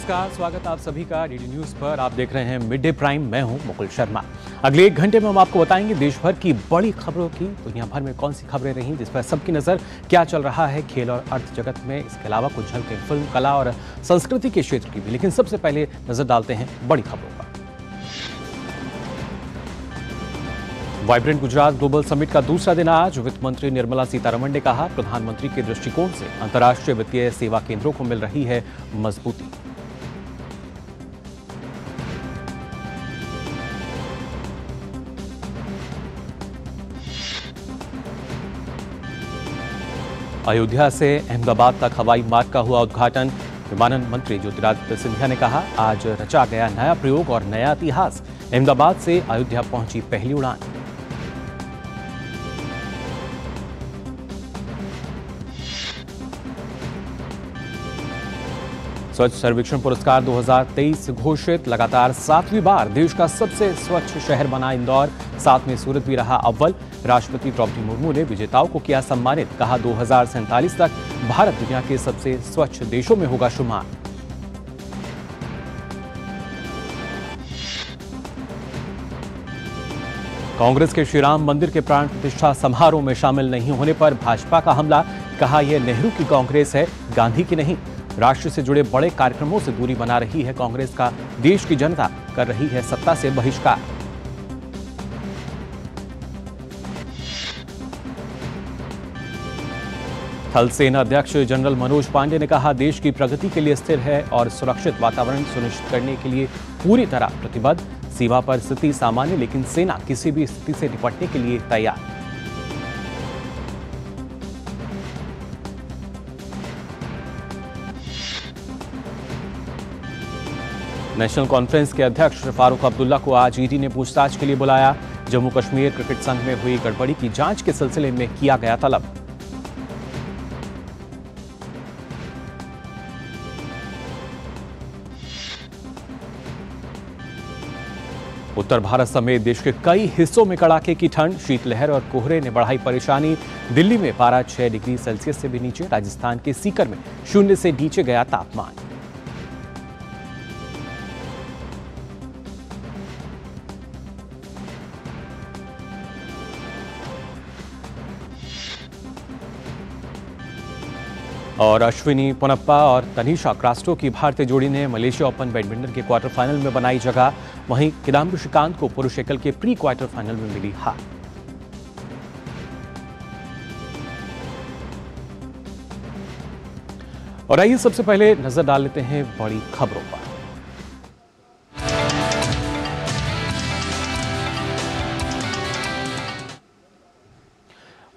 नमस्कार, स्वागत आप सभी का डीडी न्यूज पर। आप देख रहे हैं मिड डे प्राइम। मैं हूं मुकुल शर्मा। अगले 1 घंटे में हम आपको बताएंगे देश भर की बड़ी खबरों की दुनिया भर में कौन सी खबरें रहीं, जिस पर सबकी नजर, क्या चल रहा है खेल और अर्थ जगत में। इसके अलावा कुछ झलकें फिल्म, कला और संस्कृति के क्षेत्र की भी। लेकिन सबसे पहले नजर डालते हैं बड़ी खबरों पर। वाइब्रेंट गुजरात ग्लोबल समिट का दूसरा दिन आज। वित्त मंत्री निर्मला सीतारमण ने कहा, प्रधानमंत्री के दृष्टिकोण से अंतर्राष्ट्रीय वित्तीय सेवा केंद्रों को मिल रही है मजबूती। अयोध्या से अहमदाबाद तक हवाई मार्ग का हुआ उद्घाटन। विमानन मंत्री ज्योतिरादित्य सिंधिया ने कहा, आज रचा गया नया प्रयोग और नया इतिहास। अहमदाबाद से अयोध्या पहुंची पहली उड़ान। स्वच्छ सर्वेक्षण पुरस्कार 2023 घोषित। लगातार 7वीं बार देश का सबसे स्वच्छ शहर बना इंदौर। साथ में सूरत भी रहा अव्वल। राष्ट्रपति द्रौपदी मुर्मू ने विजेताओं को किया सम्मानित। कहा, 2047 तक भारत दुनिया के सबसे स्वच्छ देशों में होगा शुमार। कांग्रेस के श्री राम मंदिर के प्राण प्रतिष्ठा समारोह में शामिल नहीं होने पर भाजपा का हमला। कहा, यह नेहरू की कांग्रेस है, गांधी की नहीं। राष्ट्र से जुड़े बड़े कार्यक्रमों से दूरी बना रही है कांग्रेस का देश की जनता कर रही है सत्ता से बहिष्कार। थल सेना अध्यक्ष जनरल मनोज पांडे ने कहा, देश की प्रगति के लिए स्थिर है और सुरक्षित वातावरण सुनिश्चित करने के लिए पूरी तरह प्रतिबद्ध। सीमा पर स्थिति सामान्य, लेकिन सेना किसी भी स्थिति से निपटने के लिए तैयार। नेशनल कॉन्फ्रेंस के अध्यक्ष फारूक अब्दुल्ला को आज ईडी ने पूछताछ के लिए बुलाया। जम्मू कश्मीर क्रिकेट संघ में हुई गड़बड़ी की जांच के सिलसिले में किया गया तलब। उत्तर भारत समेत देश के कई हिस्सों में कड़ाके की ठंड। शीतलहर और कोहरे ने बढ़ाई परेशानी। दिल्ली में पारा 6 डिग्री सेल्सियस से भी नीचे। राजस्थान के सीकर में 0 से नीचे गया तापमान। और अश्विनी पोनप्पा और तनिषा क्रास्टो की भारतीय जोड़ी ने मलेशिया ओपन बैडमिंटन के क्वार्टर फाइनल में बनाई जगह। वहीं किदाम्बी श्रीकांत को पुरुष एकल के प्री क्वार्टर फाइनल में मिली हार। और आइए सबसे पहले नजर डाल लेते हैं बड़ी खबरों पर।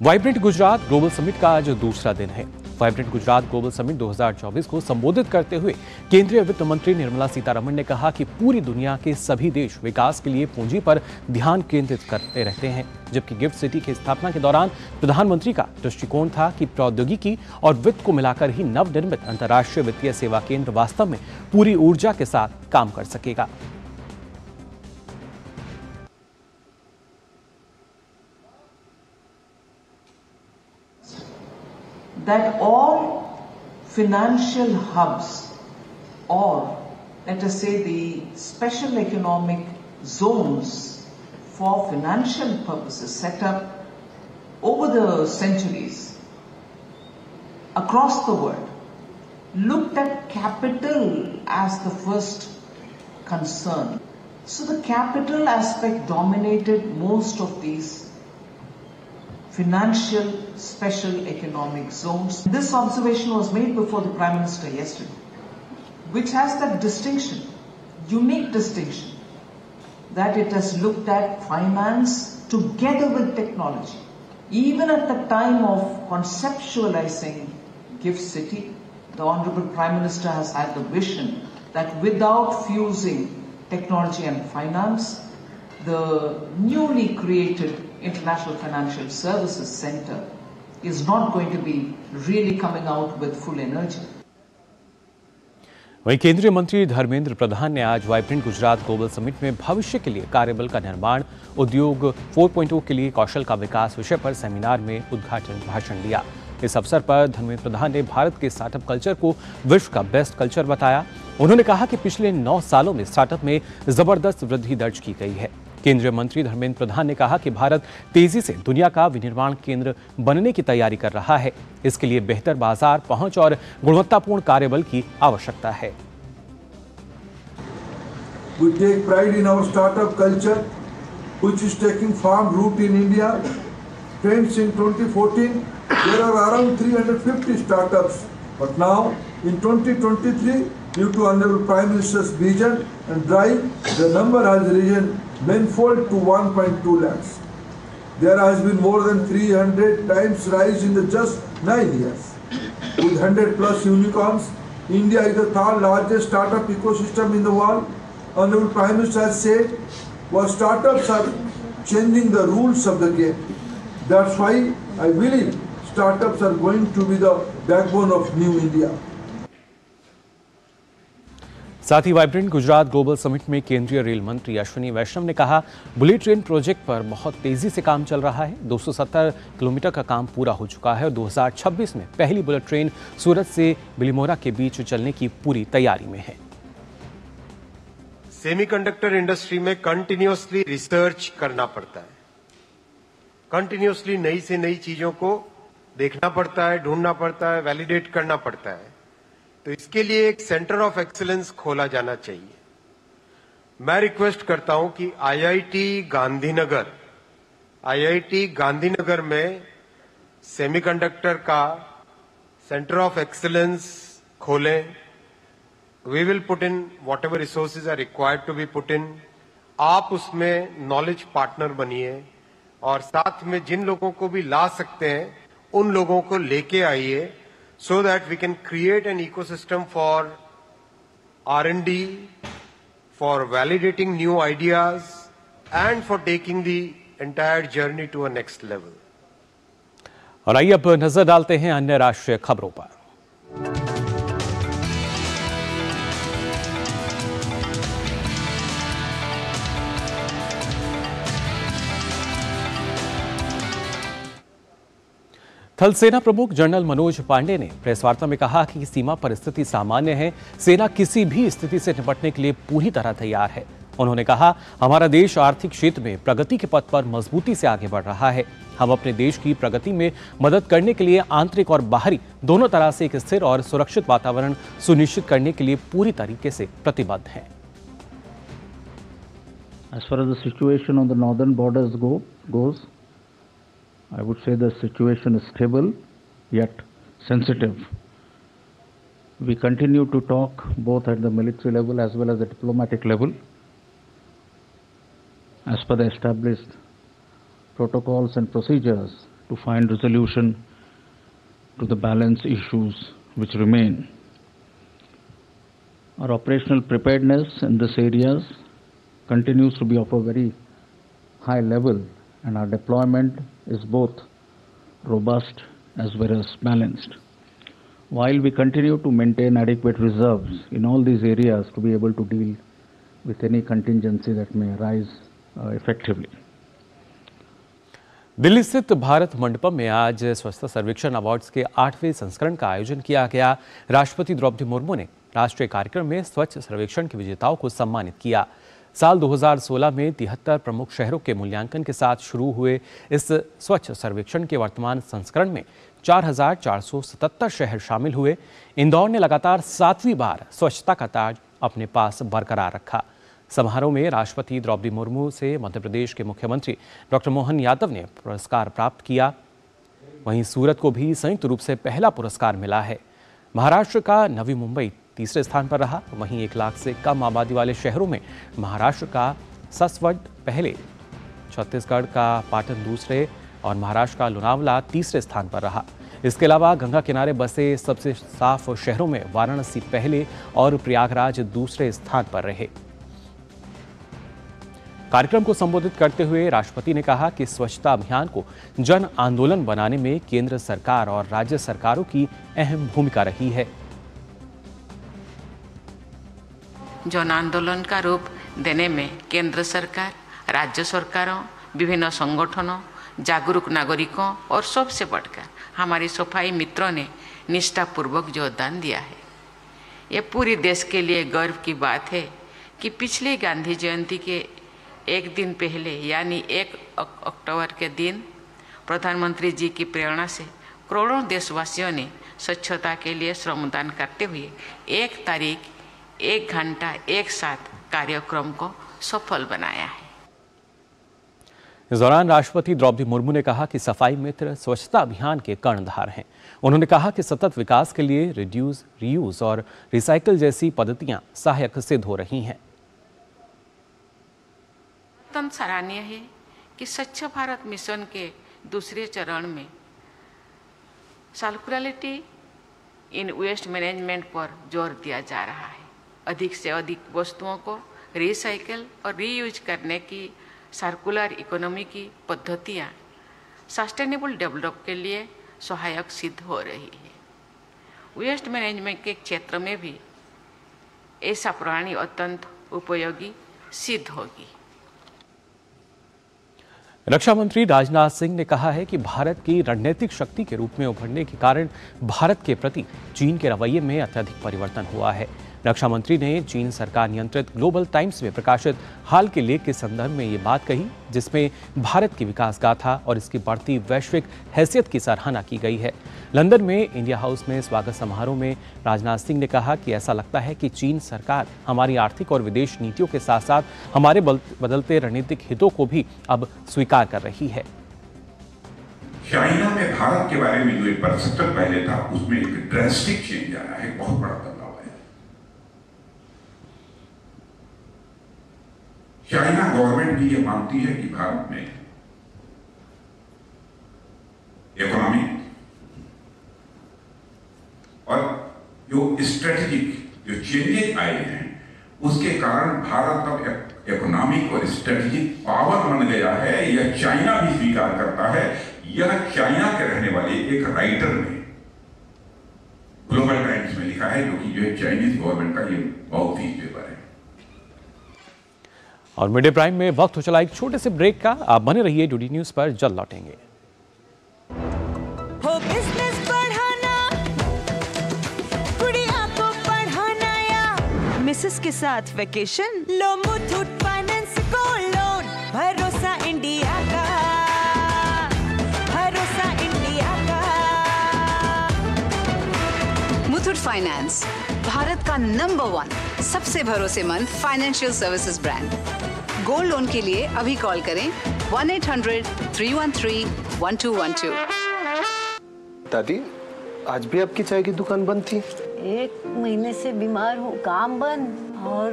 वाइब्रेंट गुजरात ग्लोबल समिट का आज दूसरा दिन है। वाइब्रेंट गुजरात ग्लोबल समिट 2024 को संबोधित करते हुए केंद्रीय वित्त मंत्री निर्मला सीतारमण ने कहा कि पूरी दुनिया के सभी देश विकास के लिए पूंजी पर ध्यान केंद्रित करते रहते हैं, जबकि गिफ्ट सिटी की स्थापना के दौरान प्रधानमंत्री का दृष्टिकोण था कि प्रौद्योगिकी और वित्त को मिलाकर ही नवनिर्मित अंतर्राष्ट्रीय वित्तीय सेवा केंद्र वास्तव में पूरी ऊर्जा के साथ काम कर सकेगा। That all financial hubs, or let us say the special economic zones for financial purposes set up over the centuries across the world, looked at capital as the first concern. So the capital aspect dominated most of these financial special economic zones. This observation was made before the Prime Minister yesterday, which has that distinction, unique distinction, that it has looked at finance together with technology. Even at the time of conceptualizing Gift City, the Honorable Prime Minister has had the vision that without fusing technology and finance, the newly created International Financial Services Center is not going to be really coming out with full energy. वहीं केंद्रीय मंत्री धर्मेंद्र प्रधान ने आज vibrant Gujarat global summit में भविष्य के लिए कार्यबल का निर्माण, उद्योग 4.0 के लिए कौशल का विकास विषय पर सेमिनार में उद्घाटन भाषण दिया। इस अवसर पर धर्मेंद्र प्रधान ने भारत के स्टार्टअप कल्चर को विश्व का बेस्ट कल्चर बताया। उन्होंने कहा कि पिछले 9 सालों में स्टार्टअप में जबरदस्त वृद्धि दर्ज की गई है। केंद्रीय मंत्री धर्मेंद्र प्रधान ने कहा कि भारत तेजी से दुनिया का विनिर्माण केंद्र बनने की तैयारी कर रहा है। इसके लिए बेहतर बाजार पहुंच और गुणवत्तापूर्ण कार्यबल की आवश्यकता है। We take pride in our startup culture, which is taking firm root in India. Friends, in 2014, there are around 350 startups. But now, in 2023, due to Honorable Prime Minister's vision and drive, the number has risen manifold to 1.2 lakhs. There has been more than 300 times rise in the just 9 years. With 100 plus unicorns, India is the third largest startup ecosystem in the world. Honorable Prime Minister has said, well, startups are changing the rules of the game. That's why I believe startups are going to be the backbone of New India. साथ ही vibrant Gujarat global summit में केंद्रीय rail मंत्री अश्विनी वैष्णव ने कहा, bullet train project पर बहुत तेजी से काम चल रहा है। 270 किलोमीटर का काम पूरा हो चुका है और 2026 में पहली बुलेट ट्रेन सूरत से बिलीमोरा के बीच चलने की पूरी तैयारी में है। सेमीकंडक्टर इंडस्ट्री में कंटिन्यूअसली रिसर्च करना पड़ता है, कंटिन्यूअसली नई से नई चीजों को देखना पड़ता है, ढूंढना पड़ता है, वैलिडेट करना पड़ता है। तो इसके लिए एक सेंटर ऑफ एक्सीलेंस खोला जाना चाहिए। मैं रिक्वेस्ट करता हूं कि आईआईटी गांधीनगर में सेमीकंडक्टर का सेंटर ऑफ एक्सीलेंस खोलें। We will put in whatever resources are required to be put in. आप उसमें नॉलेज पार्टनर बनिए और साथ में जिन लोगों को भी ला सकते हैं उन लोगों को लेके आइए, so that we can create an ecosystem for R&D, for validating new ideas and for taking the entire journey to a next level. और आइए अब नजर डालते हैं अन्य राष्ट्रीय खबरों पर। थल सेना प्रमुख जनरल मनोज पांडे ने प्रेस वार्ता में कहा कि सीमा पर स्थिति सामान्य है। सेना किसी भी स्थिति से निपटने के लिए पूरी तरह तैयार है। उन्होंने कहा, हमारा देश आर्थिक क्षेत्र में प्रगति के पथ पर मजबूती से आगे बढ़ रहा है। हम अपने देश की प्रगति में मदद करने के लिए आंतरिक और बाहरी दोनों तरह से एक स्थिर और सुरक्षित वातावरण सुनिश्चित करने के लिए पूरी तरीके से प्रतिबद्ध हैं। As far as the situation on the northern borders goes, I would say the situation is stable yet sensitive. We continue to talk both at the military level as well as the diplomatic level as per the established protocols and procedures to find resolution to the balance issues which remain. Our operational preparedness in this areas continues to be of a very high level, and our deployment is both robust as well as balanced. While we continue to maintain adequate reserves in all these areas to be able to deal with any contingency that may arise effectively. Delhi स्थित भारत मंडपम में आज स्वच्छता सर्वेक्षण awards के 8वें संस्करण का आयोजन किया गया। राष्ट्रपति द्रौपदी मुर्मू ने राष्ट्रीय कार्यक्रम में स्वच्छ सर्वेक्षण के विजेताओं को सम्मानित किया। साल 2016 में 73 प्रमुख शहरों के मूल्यांकन के साथ शुरू हुए इस स्वच्छ सर्वेक्षण के वर्तमान संस्करण में 4,477 शहर शामिल हुए। इंदौर ने लगातार 7वीं बार स्वच्छता का ताज अपने पास बरकरार रखा। समारोह में राष्ट्रपति द्रौपदी मुर्मू से मध्य प्रदेश के मुख्यमंत्री डॉक्टर मोहन यादव ने पुरस्कार प्राप्त किया। वहीं सूरत को भी संयुक्त रूप से पहला पुरस्कार मिला है। महाराष्ट्र का नवी मुंबई तीसरे स्थान पर रहा। वहीं 1 लाख से कम आबादी वाले शहरों में महाराष्ट्र का ससवड पहले, छत्तीसगढ़ का पाटन दूसरे और महाराष्ट्र का लोनावला तीसरे स्थान पर रहा। इसके अलावा गंगा किनारे बसे सबसे साफ शहरों में वाराणसी पहले और प्रयागराज दूसरे स्थान पर रहे। कार्यक्रम को संबोधित करते हुए राष्ट्रपति ने कहा कि स्वच्छता अभियान को जन आंदोलन बनाने में केंद्र सरकार और राज्य सरकारों की अहम भूमिका रही है। जन आंदोलन का रूप देने में केंद्र सरकार, राज्य सरकारों, विभिन्न संगठनों, जागरूक नागरिकों और सबसे बढ़कर हमारे सफाई मित्रों ने निष्ठापूर्वक योगदान दिया है। ये पूरी देश के लिए गर्व की बात है कि पिछले गांधी जयंती के एक दिन पहले यानी 1 अक्टूबर के दिन प्रधानमंत्री जी की प्रेरणा से करोड़ों देशवासियों ने स्वच्छता के लिए श्रमदान करते हुए 1 तारीख 1 घंटा एक साथ कार्यक्रम को सफल बनाया है। इस दौरान राष्ट्रपति द्रौपदी मुर्मू ने कहा कि सफाई मित्र स्वच्छता अभियान के कर्णधार हैं। उन्होंने कहा कि सतत विकास के लिए रिड्यूस, रीयूज और रिसाइकल जैसी पद्धतियां सहायक सिद्ध हो रही हैं। अत्यंत सराहनीय है कि स्वच्छ भारत मिशन के दूसरे चरण में सर्कुलरिटी इन वेस्ट मैनेजमेंट पर जोर दिया जा रहा है। अधिक से अधिक वस्तुओं को रिसाइकल और रीयूज करने की सर्कुलर इकोनॉमी की पद्धतियाँ सस्टेनेबल डेवलप के लिए सहायक सिद्ध हो रही है। वेस्ट मैनेजमेंट के क्षेत्र में भी ऐसा प्रणाली अत्यंत उपयोगी सिद्ध होगी। रक्षा मंत्री राजनाथ सिंह ने कहा है कि भारत की रणनीतिक शक्ति के रूप में उभरने के कारण भारत के प्रति चीन के रवैये में अत्यधिक परिवर्तन हुआ है। रक्षा मंत्री ने चीन सरकार नियंत्रित ग्लोबल टाइम्स में प्रकाशित हाल के लेख के संदर्भ में ये बात कही, जिसमें भारत की विकास गाथा और इसकी बढ़ती वैश्विक हैसियत की सराहना की गई है। लंदन में इंडिया हाउस में स्वागत समारोह में राजनाथ सिंह ने कहा कि ऐसा लगता है कि चीन सरकार हमारी आर्थिक और विदेश नीतियों के साथ साथ हमारे बदलते रणनीतिक हितों को भी अब स्वीकार कर रही है। चाइना में भारत के बारे में जो एक परसेप्शन पहले था, उसमें एक ड्रास्टिक चेंज आ रहा है, बहुत बड़ा बदलाव है। चाइना गवर्नमेंट भी ये मानती है कि भारत में इकोनॉमिक और जो स्ट्रेटेजिक जो चेंजेस आए हैं, उसके कारण भारत अब इकोनॉमिक और स्ट्रेटेजिक पावर बन गया है। यह चाइना भी स्वीकार करता है। यह चाइना के रहने वाले एक राइटर ने ग्लोबल टाइम्स में लिखा है, जो कि जो है चाइनीज गवर्नमेंट का ये बहुत ही पेपर है। और मीडिया प्राइम में वक्त हो चला एक छोटे से ब्रेक का। आप बने रहिए, डीडी न्यूज पर जल्द लौटेंगे। हो बिजनेस बढ़ाना, गुड़िया को पढ़ाना या मिसेस के साथ वेकेशन, लो मुथूट फाइनेंस गोल्ड लोन। भरोसा इंडिया का, भरोसा इंडिया का। मुथूट फाइनेंस, भारत का नंबर 1 सबसे भरोसेमंद financial services brand. Gold loan के लिए अभी कॉल करें 1-800-313-1212। दादी, आज भी आपकी चाय की दुकान बंद थी? 1 महीने से बीमार हूँ, काम बंद और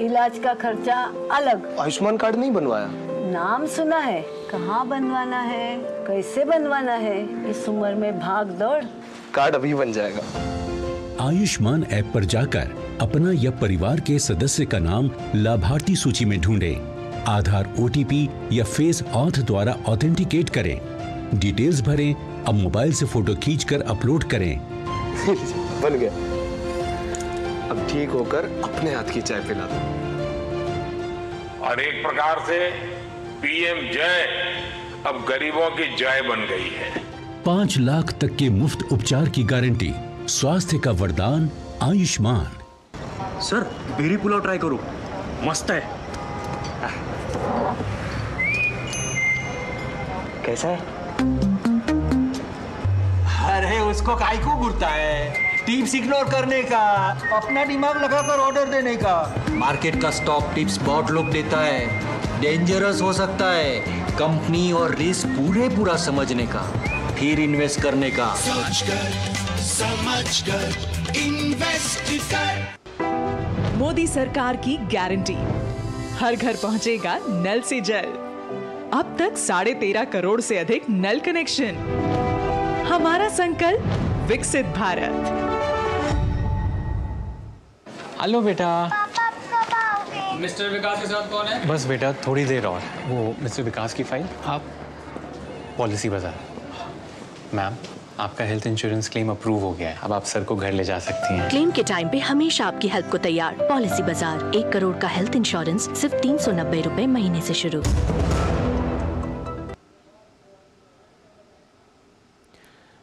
इलाज का खर्चा अलग। आयुष्मान कार्ड नहीं बनवाया? नाम सुना है, कहाँ बनवाना है, कैसे बनवाना है, इस उम्र में भाग दौड़। कार्ड अभी बन जाएगा। आयुष्मान ऐप पर जाकर अपना या परिवार के सदस्य का नाम लाभार्थी सूची में ढूंढें, आधार OTP या फेस ऑथ द्वारा ऑथेंटिकेट करें, डिटेल्स भरें, अब मोबाइल से फोटो खींचकर अपलोड करें। बन गया। अब ठीक होकर अपने हाथ की चाय पिला दो। और एक प्रकार से PM जय अब गरीबों की जय बन गई है। 5 लाख तक के मुफ्त उपचार की गारंटी, स्वास्थ्य का वरदान Ayushman. Sir, berry pulao try करो, मस्त है। कैसा है? अरे उसको काहे को घूरता है? टिप्स इग्नोर करने का, अपना दिमाग लगाकर ऑर्डर देने का। मार्केट का स्टॉक टिप्स बहुत लोग देता है, डेंजरस हो सकता है। कंपनी और रिस्क पूरा समझने का, फिर इन्वेस्ट करने का। समझ कर इन्वेस्ट कर। मोदी सरकार की गारंटी, हर घर पहुंचेगा नल से जल। अब तक 13.5 करोड़ से अधिक नल कनेक्शन। हमारा संकल्प विकसित भारत। हेलो बेटा। मिस्टर विकास के साथ कौन है? बस बेटा थोड़ी देर और। वो मिस्टर विकास की फाइल आप पॉलिसी बाजार। मैम, आपका हेल्थ इंश्योरेंस क्लेम अप्रूव हो गया है, अब आप सर को घर ले जा सकती हैं। क्लेम के टाइम पे हमेशा आपकी हेल्प को तैयार। पॉलिसी बाजार, 1 करोड़ का हेल्थ इंश्योरेंस सिर्फ 390 रुपए महीने से शुरू।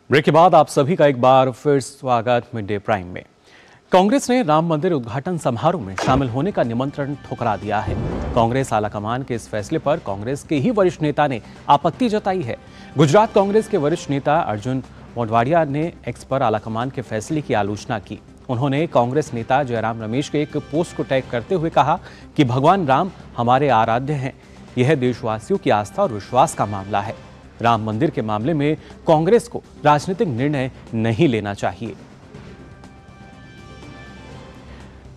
ब्रेक के बाद आप सभी का एक बार फिर स्वागत मिड डे प्राइम में। कांग्रेस ने राम मंदिर उद्घाटन समारोह में शामिल होने का निमंत्रण ठुकरा दिया है। कांग्रेस आलाकमान के इस फैसले पर कांग्रेस के ही वरिष्ठ नेता ने आपत्ति जताई है। गुजरात कांग्रेस के वरिष्ठ नेता अर्जुन मोढवाडिया ने एक्स पर आलाकमान के फैसले की आलोचना की। उन्होंने कांग्रेस नेता जयराम रमेश के एक पोस्ट को टैग करते हुए कहा कि भगवान राम हमारे आराध्य हैं। यह देशवासियों की आस्था और विश्वास का मामला है। राम मंदिर के मामले में कांग्रेस को राजनीतिक निर्णय नहीं लेना चाहिए।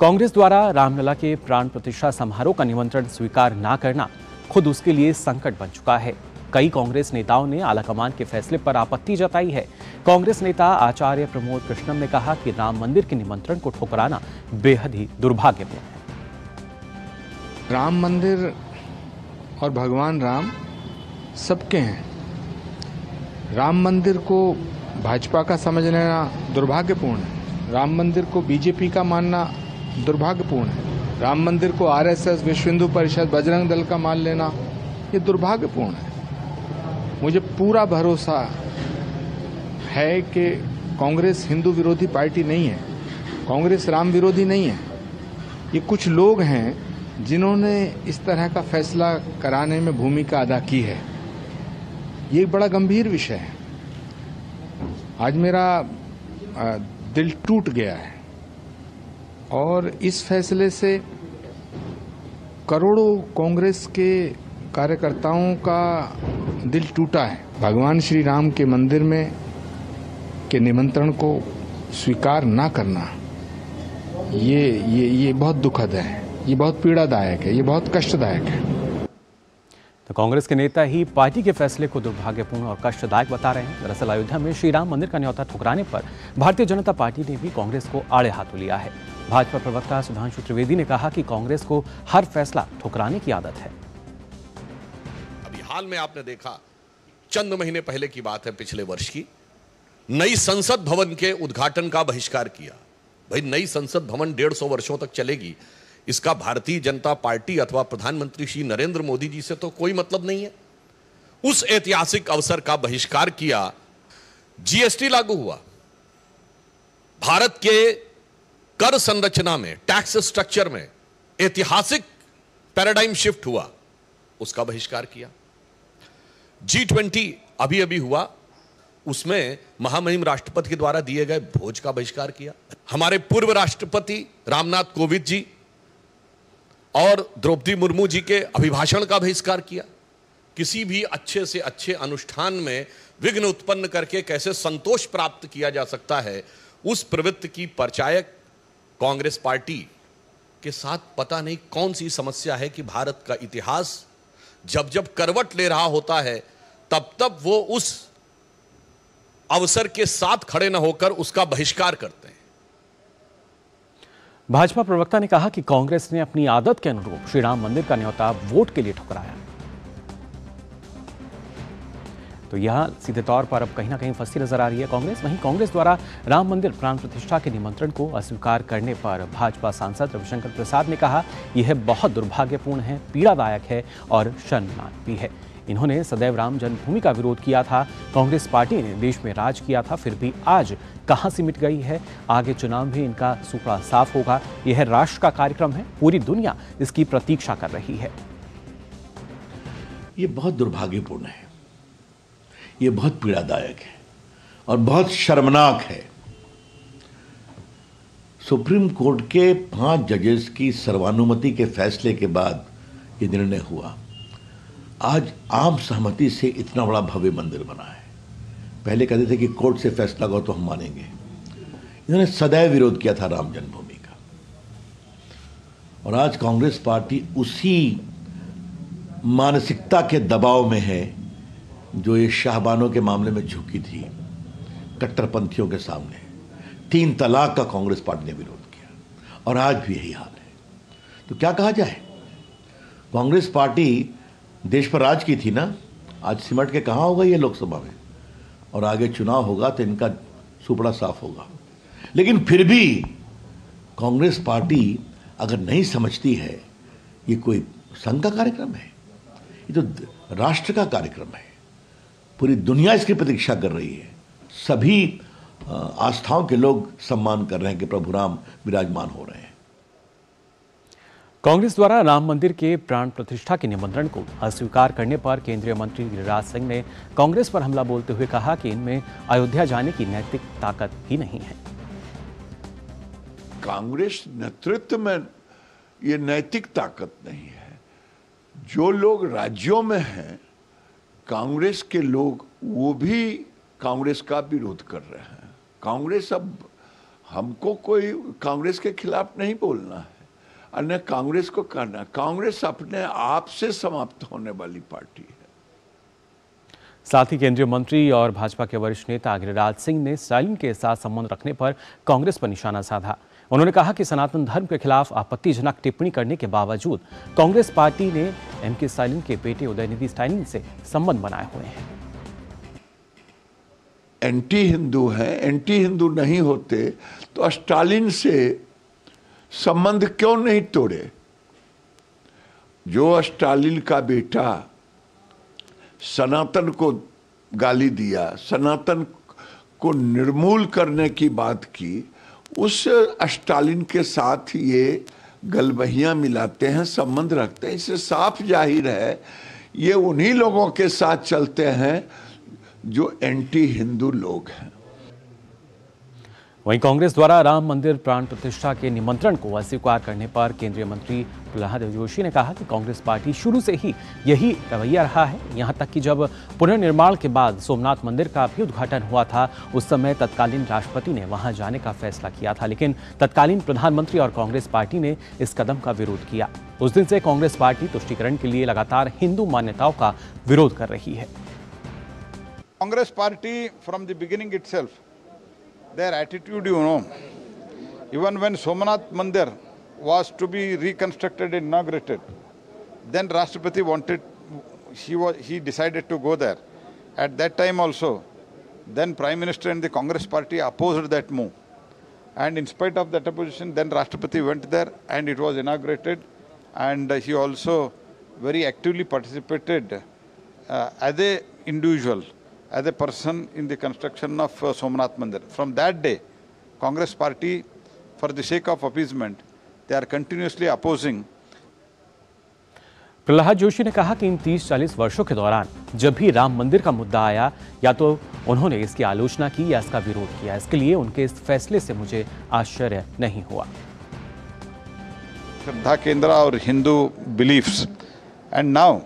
कांग्रेस द्वारा रामलला के प्राण प्रतिष्ठा समारोह का निमंत्रण स्वीकार न करना खुद उसके लिए संकट बन चुका है। कई कांग्रेस नेताओं ने आलाकमान के फैसले पर आपत्ति जताई है। कांग्रेस नेता आचार्य प्रमोद कृष्णम ने कहा कि राम मंदिर के निमंत्रण को ठुकराना बेहद ही दुर्भाग्यपूर्ण है। राम मंदिर और भगवान राम सबके हैं। राम मंदिर को भाजपा का समझ लेना दुर्भाग्यपूर्ण है। राम मंदिर को बीजेपी का मानना दुर्भाग्यपूर्ण है। राम मंदिर को आरएसएस, विश्व हिंदू परिषद, बजरंग दल का मान लेना ये दुर्भाग्यपूर्ण है। मुझे पूरा भरोसा है कि कांग्रेस हिंदू विरोधी पार्टी नहीं है, कांग्रेस राम विरोधी नहीं है। ये कुछ लोग हैं जिन्होंने इस तरह का फैसला कराने में भूमिका अदा की है। ये एक बड़ा गंभीर विषय है। आज मेरा दिल टूट गया है और इस फैसले से करोड़ों कांग्रेस के कार्यकर्ताओं का दिल टूटा है। भगवान श्री राम के मंदिर में के निमंत्रण को स्वीकार ना करना ये बहुत दुखद है, ये बहुत पीड़ादायक है, ये बहुत कष्टदायक है। तो कांग्रेस के नेता ही पार्टी के फैसले को दुर्भाग्यपूर्ण और कष्टदायक बता रहे हैं। दरअसल अयोध्या में श्री राम मंदिर का न्योता ठुकराने पर भारतीय जनता पार्टी ने भी कांग्रेस को आड़े हाथों लिया है। भाजपा प्रवक्ता सुधांशु त्रिवेदी ने कहा कि कांग्रेस को हर फैसला ठुकराने की आदत है। अभी हाल में आपने देखा, चंद महीने पहले की बात है, पिछले वर्ष की, नई संसद भवन के उद्घाटन का बहिष्कार किया। भाई, नई संसद भवन 150 वर्षों तक चलेगी, इसका भारतीय जनता पार्टी अथवा प्रधानमंत्री श्री नरेंद्र मोदी जी से तो कोई मतलब नहीं है। उस ऐतिहासिक अवसर का बहिष्कार किया। जीएसटी लागू हुआ, भारत के कर संरचना में, टैक्स स्ट्रक्चर में ऐतिहासिक पैराडाइम शिफ्ट हुआ, उसका बहिष्कार किया। G20 अभी अभी हुआ, उसमें महामहिम राष्ट्रपति के द्वारा दिए गए भोज का बहिष्कार किया। हमारे पूर्व राष्ट्रपति रामनाथ कोविंद जी और द्रौपदी मुर्मू जी के अभिभाषण का बहिष्कार किया। किसी भी अच्छे से अच्छे अनुष्ठान में विघ्न उत्पन्न करके कैसे संतोष प्राप्त किया जा सकता है, उस प्रवृत्ति की परिचायक कांग्रेस पार्टी के साथ पता नहीं कौन सी समस्या है कि भारत का इतिहास जब जब करवट ले रहा होता है तब तब वो उस अवसर के साथ खड़े न होकर उसका बहिष्कार करते हैं। भाजपा प्रवक्ता ने कहा कि कांग्रेस ने अपनी आदत के अनुरूप श्री राम मंदिर का न्योता वोट के लिए ठुकराया। तो यहां सीधे तौर पर अब कहीं ना कहीं फंसी नजर आ रही है कांग्रेस। वहीं कांग्रेस द्वारा राम मंदिर प्राण प्रतिष्ठा के निमंत्रण को अस्वीकार करने पर भाजपा सांसद रविशंकर प्रसाद ने कहा, यह बहुत दुर्भाग्यपूर्ण है, पीड़ादायक है और शर्मनाक भी है। इन्होंने सदैव राम जन्मभूमि का विरोध किया था। कांग्रेस पार्टी ने देश में राज किया था, फिर भी आज कहां सिमट गई है। आगे चुनाव भी इनका सुपड़ा साफ होगा। यह राष्ट्र का कार्यक्रम है, पूरी दुनिया इसकी प्रतीक्षा कर रही है। ये बहुत दुर्भाग्यपूर्ण है, ये बहुत पीड़ादायक है और बहुत शर्मनाक है। सुप्रीम कोर्ट के 5 जजेस की सर्वानुमति के फैसले के बाद ये निर्णय हुआ। आज आम सहमति से इतना बड़ा भव्य मंदिर बना है। पहले कहते थे कि कोर्ट से फैसला हो तो हम मानेंगे। इन्होंने सदैव विरोध किया था राम जन्मभूमि का, और आज कांग्रेस पार्टी उसी मानसिकता के दबाव में है जो ये शाहबानों के मामले में झुकी थी कट्टरपंथियों के सामने। 3 तलाक का कांग्रेस पार्टी ने विरोध किया और आज भी यही हाल है। तो क्या कहा जाए, कांग्रेस पार्टी देश पर राज की थी ना, आज सिमट के कहाँ होगा ये लोकसभा में, और आगे चुनाव होगा तो इनका सुपड़ा साफ होगा। लेकिन फिर भी कांग्रेस पार्टी अगर नहीं समझती है ये कोई संघ का कार्यक्रम है, ये तो राष्ट्र का कार्यक्रम है, पूरी दुनिया इसकी प्रतीक्षा कर रही है, सभी आस्थाओं के लोग सम्मान कर रहे हैं कि प्रभु राम विराजमान हो रहे हैं। कांग्रेस द्वारा राम मंदिर के प्राण प्रतिष्ठा के निमंत्रण को अस्वीकार करने पर केंद्रीय मंत्री गिरिराज सिंह ने कांग्रेस पर हमला बोलते हुए कहा कि इनमें अयोध्या जाने की नैतिक ताकत ही नहीं है। कांग्रेस नेतृत्व में ये नैतिक ताकत नहीं है। जो लोग राज्यों में हैं, कांग्रेस के लोग, वो भी कांग्रेस का विरोध कर रहे हैं। कांग्रेस, अब हमको कोई कांग्रेस के खिलाफ नहीं बोलना है, अन्य कांग्रेस को करना। कांग्रेस अपने आप से समाप्त होने वाली पार्टी है। साथ ही केंद्रीय मंत्री और भाजपा के वरिष्ठ नेता गिरिराज सिंह ने स्टालिन के साथ संबंध रखने पर कांग्रेस पर निशाना साधा। उन्होंने कहा कि सनातन धर्म के खिलाफ आपत्तिजनक टिप्पणी करने के बावजूद कांग्रेस पार्टी ने एमके स्टालिन के बेटे उदयनिधि स्टालिन से संबंध बनाए हुए हैं। एंटी हिंदू हैं, एंटी हिंदू नहीं होते तो स्टालिन से संबंध क्यों नहीं तोड़े? जो स्टालिन का बेटा सनातन को गाली दिया, सनातन को निर्मूल करने की बात की, उस स्टालिन के साथ ये गलबहियां मिलाते हैं, संबंध रखते हैं। इससे साफ जाहिर है ये उन्हीं लोगों के साथ चलते हैं जो एंटी हिंदू लोग हैं। वहीं कांग्रेस द्वारा राम मंदिर प्राण प्रतिष्ठा के निमंत्रण को अस्वीकार करने पर केंद्रीय मंत्री प्रहलाद जोशी ने कहा कि कांग्रेस पार्टी शुरू से ही यही रवैया रहा है। यहां तक कि जब पुनर्निर्माण के बाद सोमनाथ मंदिर का भी उद्घाटन हुआ था, उस समय तत्कालीन राष्ट्रपति ने वहां जाने का फैसला किया था, लेकिन तत्कालीन प्रधानमंत्री और कांग्रेस पार्टी ने इस कदम का विरोध किया। उस दिन से कांग्रेस पार्टी तुष्टीकरण के लिए लगातार हिंदू मान्यताओं का विरोध कर रही है। Congress party from the beginning itself, their attitude, you know, even when Somnath Mandir was to be reconstructed and inaugurated, then Rashtrapati wanted, he decided to go there. At that time also, then Prime Minister and the Congress party opposed that move. And in spite of that opposition, then Rashtrapati went there and it was inaugurated, and he also very actively participated as a individual, as a person in the construction of Somnath Mandir. From that day, Congress party, for the sake of appeasement, they are continuously opposing. Prahlad Joshi ने कहा कि इन 30-40 वर्षों के दौरान जब भी राम मंदिर का मुद्दा आया, या तो उन्होंने इसकी आलोचना की या इसका विरोध किया। इसके लिए उनके इस फैसले से मुझे आश्चर्य नहीं हुआ। श्रद्धा केंद्र और Hindu beliefs, and now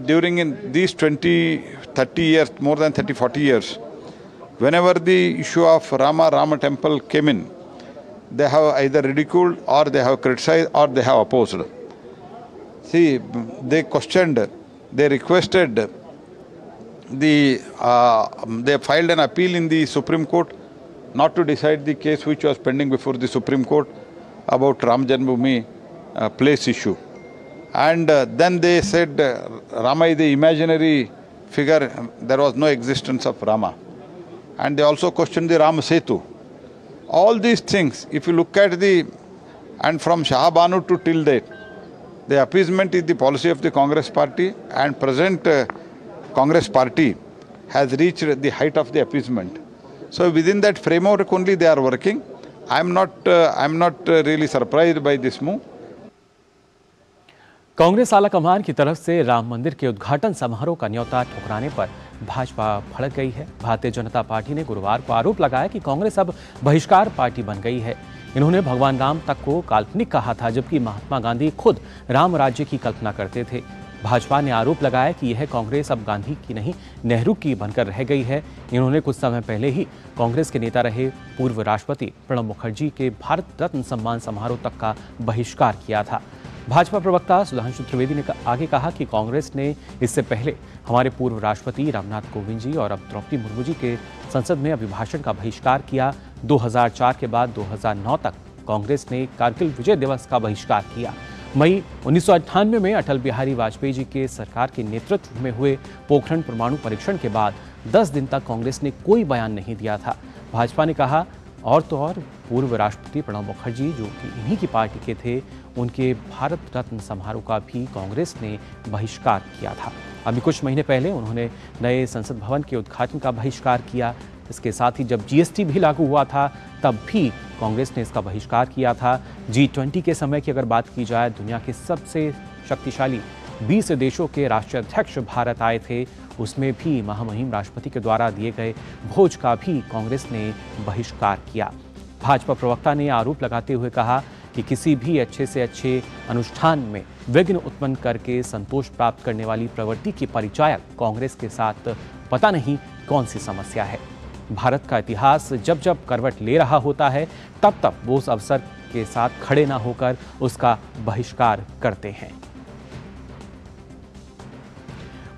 during these 20-30 years, more than 30-40 years, whenever the issue of Rama temple came in, they have either ridiculed or they have criticized or they have opposed. See, they questioned, they requested, they filed an appeal in the Supreme Court not to decide the case which was pending before the Supreme Court about Ram Janmabhoomi place issue. And then they said Rama is the imaginary figure, there was no existence of Rama. And they also questioned the Ram Setu. All these things, if you look at and from Shah Banu to till date, the appeasement is the policy of the Congress party, and present Congress party has reached the height of the appeasement. So within that framework only they are working. I'm not really surprised by this move. Congress आला कमान की तरफ से राम मंदिर के उद्घाटन समारोह का न्योता ठुकराने पर भाजपा भड़क गई है। भारतीय जनता पार्टी ने गुरुवार को आरोप लगाया कि कांग्रेस अब बहिष्कार पार्टी बन गई है। इन्होंने भगवान राम तक को काल्पनिक कहा था, जबकि महात्मा गांधी खुद राम राज्य की कल्पना करते थे। भाजपा ने आरोप लगाया कि यह कांग्रेस अब गांधी की नहीं, नेहरू की बनकर रह गई है। इन्होंने कुछ समय पहले ही कांग्रेस के नेता रहे पूर्व राष्ट्रपति प्रणब मुखर्जी के भारत रत्न सम्मान समारोह तक का बहिष्कार किया था। भाजपा प्रवक्ता सुधांशु त्रिवेदी ने आगे कहा कि कांग्रेस ने इससे पहले हमारे पूर्व राष्ट्रपति रामनाथ कोविंद जी और अब द्रौपदी मुर्मू जी के संसद में अभिभाषण का बहिष्कार किया। 2004 के बाद 2009 तक कांग्रेस ने कारगिल विजय दिवस का बहिष्कार किया। मई 1998 में अटल बिहारी वाजपेयी जी के सरकार के नेतृत्व में हुए पोखरण परमाणु परीक्षण के बाद 10 दिन तक कांग्रेस ने कोई बयान नहीं दिया था। भाजपा ने कहा, और तो और पूर्व राष्ट्रपति प्रणब मुखर्जी जो कि इन्हीं की पार्टी के थे, उनके भारत रत्न समारोह का भी कांग्रेस ने बहिष्कार किया था। अभी कुछ महीने पहले उन्होंने नए संसद भवन के उद्घाटन का बहिष्कार किया। इसके साथ ही जब जीएसटी भी लागू हुआ था तब भी कांग्रेस ने इसका बहिष्कार किया था। G20 के समय की अगर बात की जाए, दुनिया के सबसे शक्तिशाली 20 देशों के राष्ट्राध्यक्ष भारत आए थे, उसमें भी महामहिम राष्ट्रपति के द्वारा दिए गए भोज का भी कांग्रेस ने बहिष्कार किया। भाजपा प्रवक्ता ने आरोप लगाते हुए कहा कि किसी भी अच्छे से अच्छे अनुष्ठान में विघ्न उत्पन्न करके संतोष प्राप्त करने वाली प्रवृत्ति की परिचायक कांग्रेस के साथ पता नहीं कौन सी समस्या है। भारत का इतिहास जब जब करवट ले रहा होता है तब तब वो उस अवसर के साथ खड़े ना होकर उसका बहिष्कार करते हैं।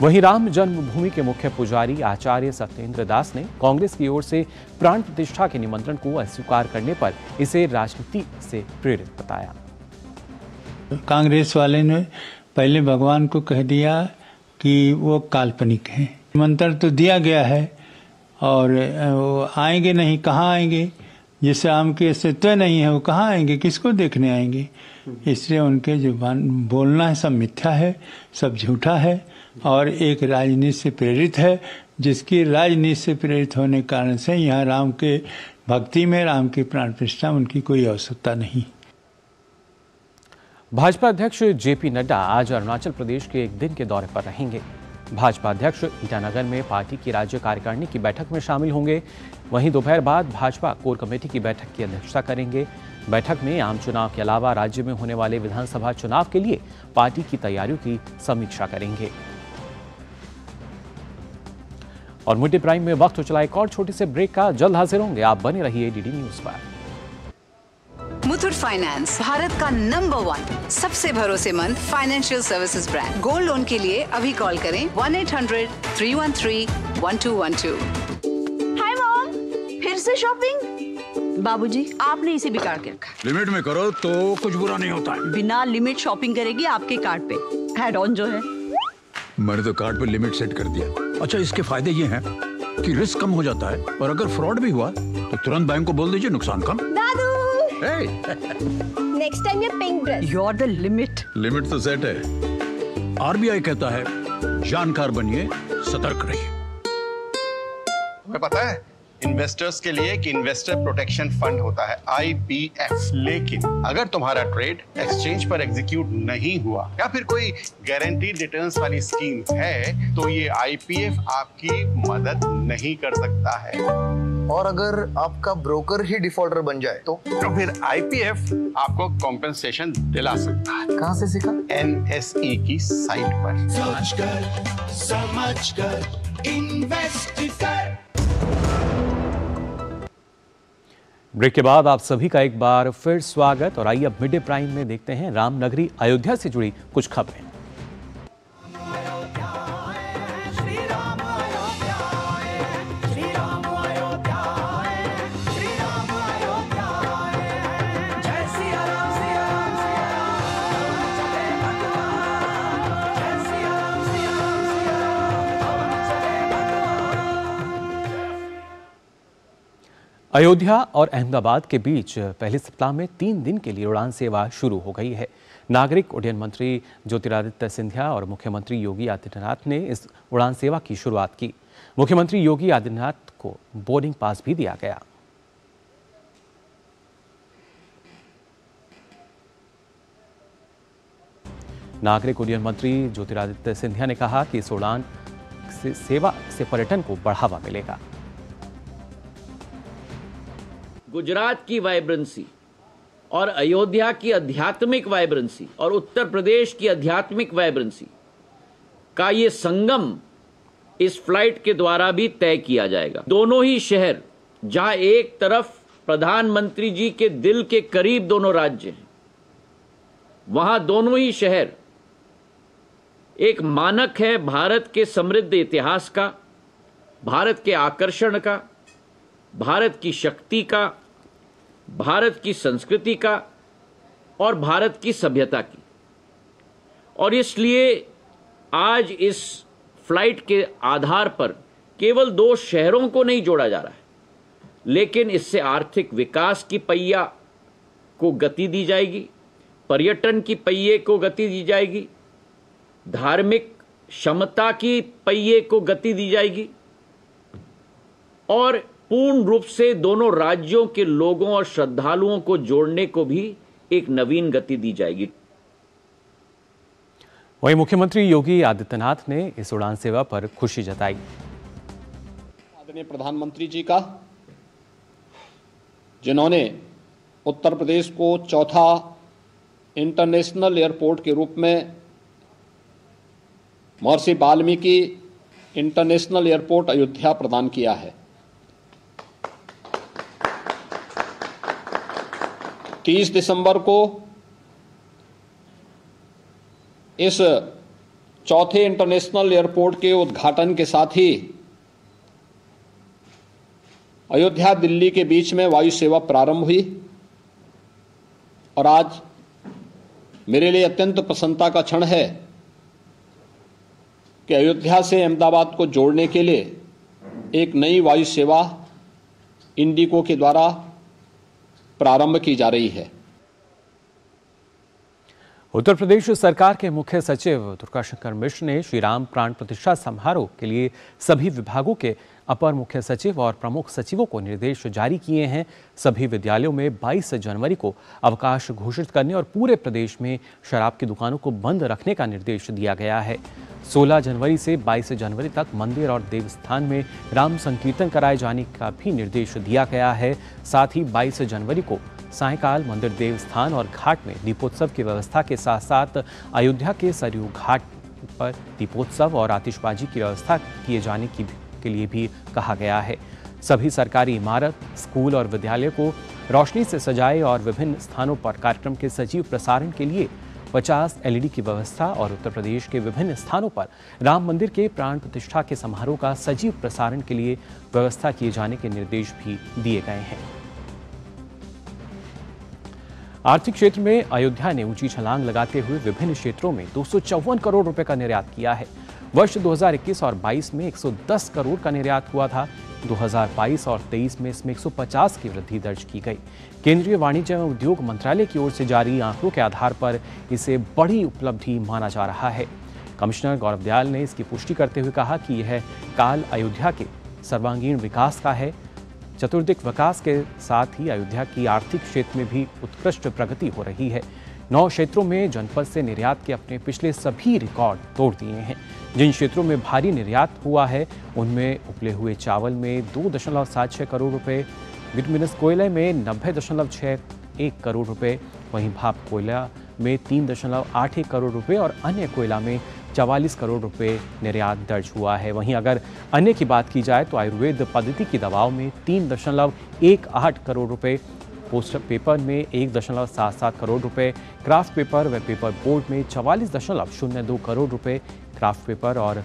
वहीं राम जन्मभूमि के मुख्य पुजारी आचार्य सत्येंद्र दास ने कांग्रेस की ओर से प्राण प्रतिष्ठा के निमंत्रण को अस्वीकार करने पर इसे राजनीति से प्रेरित बताया। कांग्रेस वाले ने पहले भगवान को कह दिया कि वो काल्पनिक है। निमंत्रण तो दिया गया है और वो आएंगे नहीं, कहाँ आएंगे? जिस राम के अस्तित्व नहीं है वो कहाँ आएंगे, किसको देखने आएंगे? इसलिए उनके जो बोलना है सब मिथ्या है, सब झूठा है और एक राजनीति से प्रेरित है, जिसकी राजनीति से प्रेरित होने के कारण से यहाँ राम के भक्ति में राम की प्राण प्रतिष्ठा उनकी कोई आवश्यकता नहीं। भाजपा अध्यक्ष जेपी नड्डा आज अरुणाचल प्रदेश के एक दिन के दौरे पर रहेंगे। भाजपा अध्यक्ष ईटानगर में पार्टी की राज्य कार्यकारिणी की बैठक में शामिल होंगे। वहीं दोपहर बाद भाजपा कोर कमेटी की बैठक की अध्यक्षता करेंगे। बैठक में आम चुनाव के अलावा राज्य में होने वाले विधानसभा चुनाव के लिए पार्टी की तैयारियों की समीक्षा करेंगे। और मिड डे प्राइम में वक्त हो चला एक और छोटे से ब्रेक का। जल्द हाजिर होंगे, आप बने रहिए डीडी न्यूज पर। मुथूट फाइनेंस, भारत का नंबर 1 सबसे भरोसेमंद financial services brand. Gold loan के लिए अभी कॉल करें 1-800-313-1212। हाय मॉम, फिर से शॉपिंग? बाबूजी, आपने इसे भी काट के रखा। लिमिट में करो तो कुछ बुरा नहीं होता है। बिना लिमिट शॉपिंग करेगी आपके कार्ड पे एड ऑन जो है। मैंने तो कार्ड पे लिमिट सेट कर दिया। अच्छा, इसके फायदे ये हैं कि रिस्क कम हो जाता है और अगर फ्रॉड भी हुआ तो तुरंत बैंक को बोल दीजिए, नुकसान कम। दादू, नेक्स्ट टाइम ये pink dress. You are the limit. Limit तो सेट है। आरबीआई कहता है जानकार बनिए, सतर्क रहिए। तुम्हें पता है इन्वेस्टर्स के लिए कि इन्वेस्टर प्रोटेक्शन फंड होता है IPF, लेकिन अगर तुम्हारा ट्रेड एक्सचेंज पर एग्जीक्यूट नहीं हुआ या फिर कोई गारंटीड रिटर्न्स वाली स्कीम है तो ये IPF आपकी मदद नहीं कर सकता है। और अगर आपका ब्रोकर ही डिफॉल्टर बन जाए तो फिर IPF आपको कॉम्पेंसेशन दिला सकता है। कहाँ से सीखा? NSE की साइट पर। सोचकर समझकर इन्वेस्ट कर। ब्रेक के बाद आप सभी का एक बार फिर स्वागत। और आइए अब मिड डे प्राइम में देखते हैं रामनगरी अयोध्या से जुड़ी कुछ खबरें। अयोध्या और अहमदाबाद के बीच पहले सप्ताह में 3 दिन के लिए उड़ान सेवा शुरू हो गई है। नागरिक उड्डयन मंत्री ज्योतिरादित्य सिंधिया और मुख्यमंत्री योगी आदित्यनाथ ने इस उड़ान सेवा की शुरुआत की। मुख्यमंत्री योगी आदित्यनाथ को बोर्डिंग पास भी दिया गया। नागरिक उड्डयन मंत्री ज्योतिरादित्य सिंधिया ने कहा कि इस उड़ान सेवा से पर्यटन को बढ़ावा मिलेगा। गुजरात की वाइब्रेंसी और अयोध्या की आध्यात्मिक वाइब्रेंसी और उत्तर प्रदेश की आध्यात्मिक वाइब्रेंसी का ये संगम इस फ्लाइट के द्वारा भी तय किया जाएगा। दोनों ही शहर, जहां एक तरफ प्रधानमंत्री जी के दिल के करीब दोनों राज्य हैं, वहां दोनों ही शहर एक मानक है भारत के समृद्ध इतिहास का, भारत के आकर्षण का, भारत की शक्ति का, भारत की संस्कृति का और भारत की सभ्यता की। और इसलिए आज इस फ्लाइट के आधार पर केवल 2 शहरों को नहीं जोड़ा जा रहा है, लेकिन इससे आर्थिक विकास की पहिया को गति दी जाएगी, पर्यटन की पहिए को गति दी जाएगी, धार्मिक क्षमता की पहिए को गति दी जाएगी और पूर्ण रूप से दोनों राज्यों के लोगों और श्रद्धालुओं को जोड़ने को भी एक नवीन गति दी जाएगी। वहीं मुख्यमंत्री योगी आदित्यनाथ ने इस उड़ान सेवा पर खुशी जताई। आदरणीय प्रधानमंत्री जी का, जिन्होंने उत्तर प्रदेश को चौथा इंटरनेशनल एयरपोर्ट के रूप में महर्षि वाल्मीकि इंटरनेशनल एयरपोर्ट अयोध्या प्रदान किया है। 30 दिसंबर को इस चौथे इंटरनेशनल एयरपोर्ट के उद्घाटन के साथ ही अयोध्या दिल्ली के बीच में वायु सेवा प्रारंभ हुई और आज मेरे लिए अत्यंत प्रसन्नता का क्षण है कि अयोध्या से अहमदाबाद को जोड़ने के लिए एक नई वायु सेवा इंडिगो के द्वारा प्रारंभ की जा रही है। उत्तर प्रदेश सरकार के मुख्य सचिव दुर्गाशंकर मिश्र ने श्री राम प्राण प्रतिष्ठा समारोह के लिए सभी विभागों के अपर मुख्य सचिव और प्रमुख सचिवों को निर्देश जारी किए हैं। सभी विद्यालयों में 22 जनवरी को अवकाश घोषित करने और पूरे प्रदेश में शराब की दुकानों को बंद रखने का निर्देश दिया गया है। 16 जनवरी से 22 जनवरी तक मंदिर और देवस्थान में राम संकीर्तन कराए जाने का भी निर्देश दिया गया है। साथ ही 22 जनवरी को सायंकाल मंदिर, देवस्थान और घाट में दीपोत्सव की व्यवस्था के साथ साथ अयोध्या के सरयू घाट पर दीपोत्सव और आतिशबाजी की व्यवस्था किए जाने के लिए भी कहा गया है। सभी सरकारी इमारत, स्कूल और विद्यालय को रोशनी से सजाए और विभिन्न स्थानों पर कार्यक्रम के सजीव प्रसारण के लिए 50 LED की व्यवस्था और उत्तर प्रदेश के विभिन्न स्थानों पर राम मंदिर के प्राण प्रतिष्ठा के समारोह का सजीव प्रसारण के लिए व्यवस्था किए जाने के निर्देश भी दिए गए हैं। आर्थिक क्षेत्र में अयोध्या ने ऊंची छलांग लगाते हुए विभिन्न क्षेत्रों में 254 करोड़ रुपए का निर्यात किया है। वर्ष 2021 और 22 में 110 करोड़ का निर्यात हुआ था। 2022 और 23 में इसमें 150 की वृद्धि दर्ज की गई। केंद्रीय वाणिज्य एवं उद्योग मंत्रालय की ओर से जारी आंकड़ों के आधार पर इसे बड़ी उपलब्धि माना जा रहा है। कमिश्नर गौरव दयाल ने इसकी पुष्टि करते हुए कहा कि यह काल अयोध्या के सर्वांगीण विकास का है। चतुर्दिक विकास के साथ ही अयोध्या की आर्थिक क्षेत्र में भी उत्कृष्ट प्रगति हो रही है। 9 क्षेत्रों में जनपद से निर्यात के अपने पिछले सभी रिकॉर्ड तोड़ दिए हैं। जिन क्षेत्रों में भारी निर्यात हुआ है उनमें उपले हुए चावल में 2.76 करोड़ रुपए, बिटुमिनस कोयले में 90.61 करोड़ रुपए, वहीं भाप कोयला में 3.81 करोड़ रुपए और अन्य कोयला में 44 करोड़ रुपए निर्यात दर्ज हुआ है। वहीं अगर अन्य की बात की जाए तो आयुर्वेद पद्धति की दवाओं में 3.18 करोड़ रुपए, पोस्टर पेपर में 1.77 करोड़ रुपए, क्राफ्ट पेपर व पेपर बोर्ड में 44.02 करोड़ रुपए, क्राफ्ट पेपर और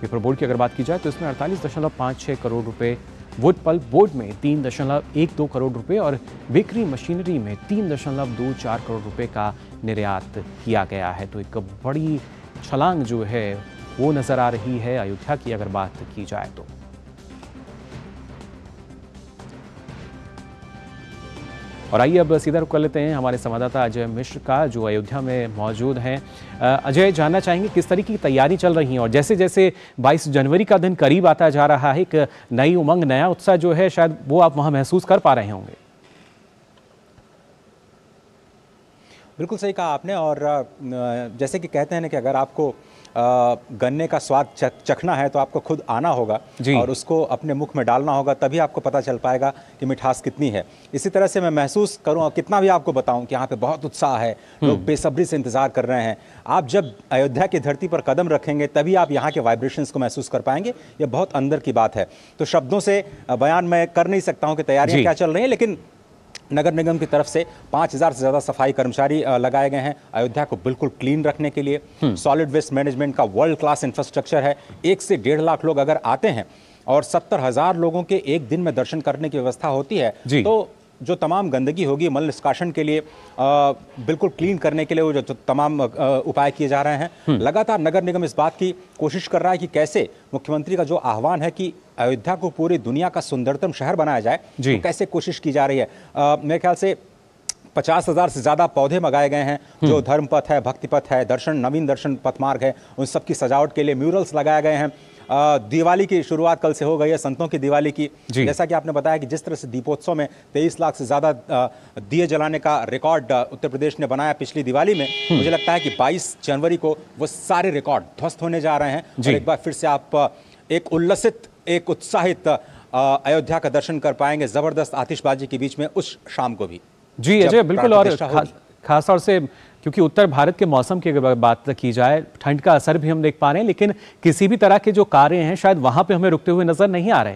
पेपर बोर्ड की अगर बात की जाए तो इसमें 48.56 करोड़ रुपए, वुड पल्प बोर्ड में 3.12 करोड़ रुपए और बेकरी मशीनरी में 3.24 करोड़ रुपए का निर्यात किया गया है। तो एक बड़ी छलांग जो है वो नजर आ रही है अयोध्या की अगर बात की जाए तो। और आइए अब सीधा रुख कर लेते हैं हमारे संवाददाता अजय मिश्र का, जो अयोध्या में मौजूद हैं। अजय, जानना चाहेंगे किस तरीके की तैयारी चल रही है और जैसे जैसे 22 जनवरी का दिन करीब आता जा रहा है, एक नई उमंग, नया उत्साह जो है शायद वो आप वहां महसूस कर पा रहे होंगे। बिल्कुल सही कहा आपने। और जैसे कि कहते हैं ना कि अगर आपको गन्ने का स्वाद चखना है तो आपको खुद आना होगा और उसको अपने मुख में डालना होगा, तभी आपको पता चल पाएगा कि मिठास कितनी है। इसी तरह से मैं महसूस करूं और कितना भी आपको बताऊं कि यहाँ पे बहुत उत्साह है, लोग बेसब्री से इंतजार कर रहे हैं। आप जब अयोध्या की धरती पर कदम रखेंगे तभी आप यहाँ के वाइब्रेशंस को महसूस कर पाएंगे। ये बहुत अंदर की बात है, तो शब्दों से बयान मैं कर नहीं सकता हूँ कि तैयारियाँ क्या चल रही हैं, लेकिन नगर निगम की तरफ से 5000 से ज़्यादा सफाई कर्मचारी लगाए गए हैं अयोध्या को बिल्कुल क्लीन रखने के लिए। सॉलिड वेस्ट मैनेजमेंट का वर्ल्ड क्लास इंफ्रास्ट्रक्चर है। 1 से 1.5 लाख लोग अगर आते हैं और 70,000 लोगों के एक दिन में दर्शन करने की व्यवस्था होती है, तो जो तमाम गंदगी होगी मल निष्कासन के लिए बिल्कुल क्लीन करने के लिए वो जो तमाम उपाय किए जा रहे हैं। लगातार नगर निगम इस बात की कोशिश कर रहा है कि कैसे मुख्यमंत्री का जो आह्वान है कि अयोध्या को पूरी दुनिया का सुंदरतम शहर बनाया जाए, तो कैसे कोशिश की जा रही है। मेरे ख्याल से 50,000 से ज़्यादा पौधे मंगाए गए हैं। जो धर्म पथ है, भक्ति पथ है, दर्शन, नवीन दर्शन पथ मार्ग है, उन सब की सजावट के लिए म्यूरल्स लगाए गए हैं। दिवाली की शुरुआत कल से हो गई है, संतों की दिवाली की। जैसा कि आपने बताया कि जिस तरह से दीपोत्सव में 23 लाख से ज़्यादा दिए जलाने का रिकॉर्ड उत्तर प्रदेश ने बनाया पिछली दिवाली में, मुझे लगता है कि 22 जनवरी को वो सारे रिकॉर्ड ध्वस्त होने जा रहे हैं। और एक बार फिर से आप एक उल्लसित, एक उत्साहित अयोध्या का दर्शन कर पाएंगे जबरदस्त आतिशबाजी के बीच में उस शाम को भी। जी अजय, बिल्कुल। और खास तौर से क्योंकि उत्तर भारत के मौसम की अगर बात की जाए, ठंड का असर भी हम देख पा रहे हैं, लेकिन किसी भी तरह के जो कार्य हैं शायद वहां पे हमें रुकते हुए नजर नहीं आ रहे।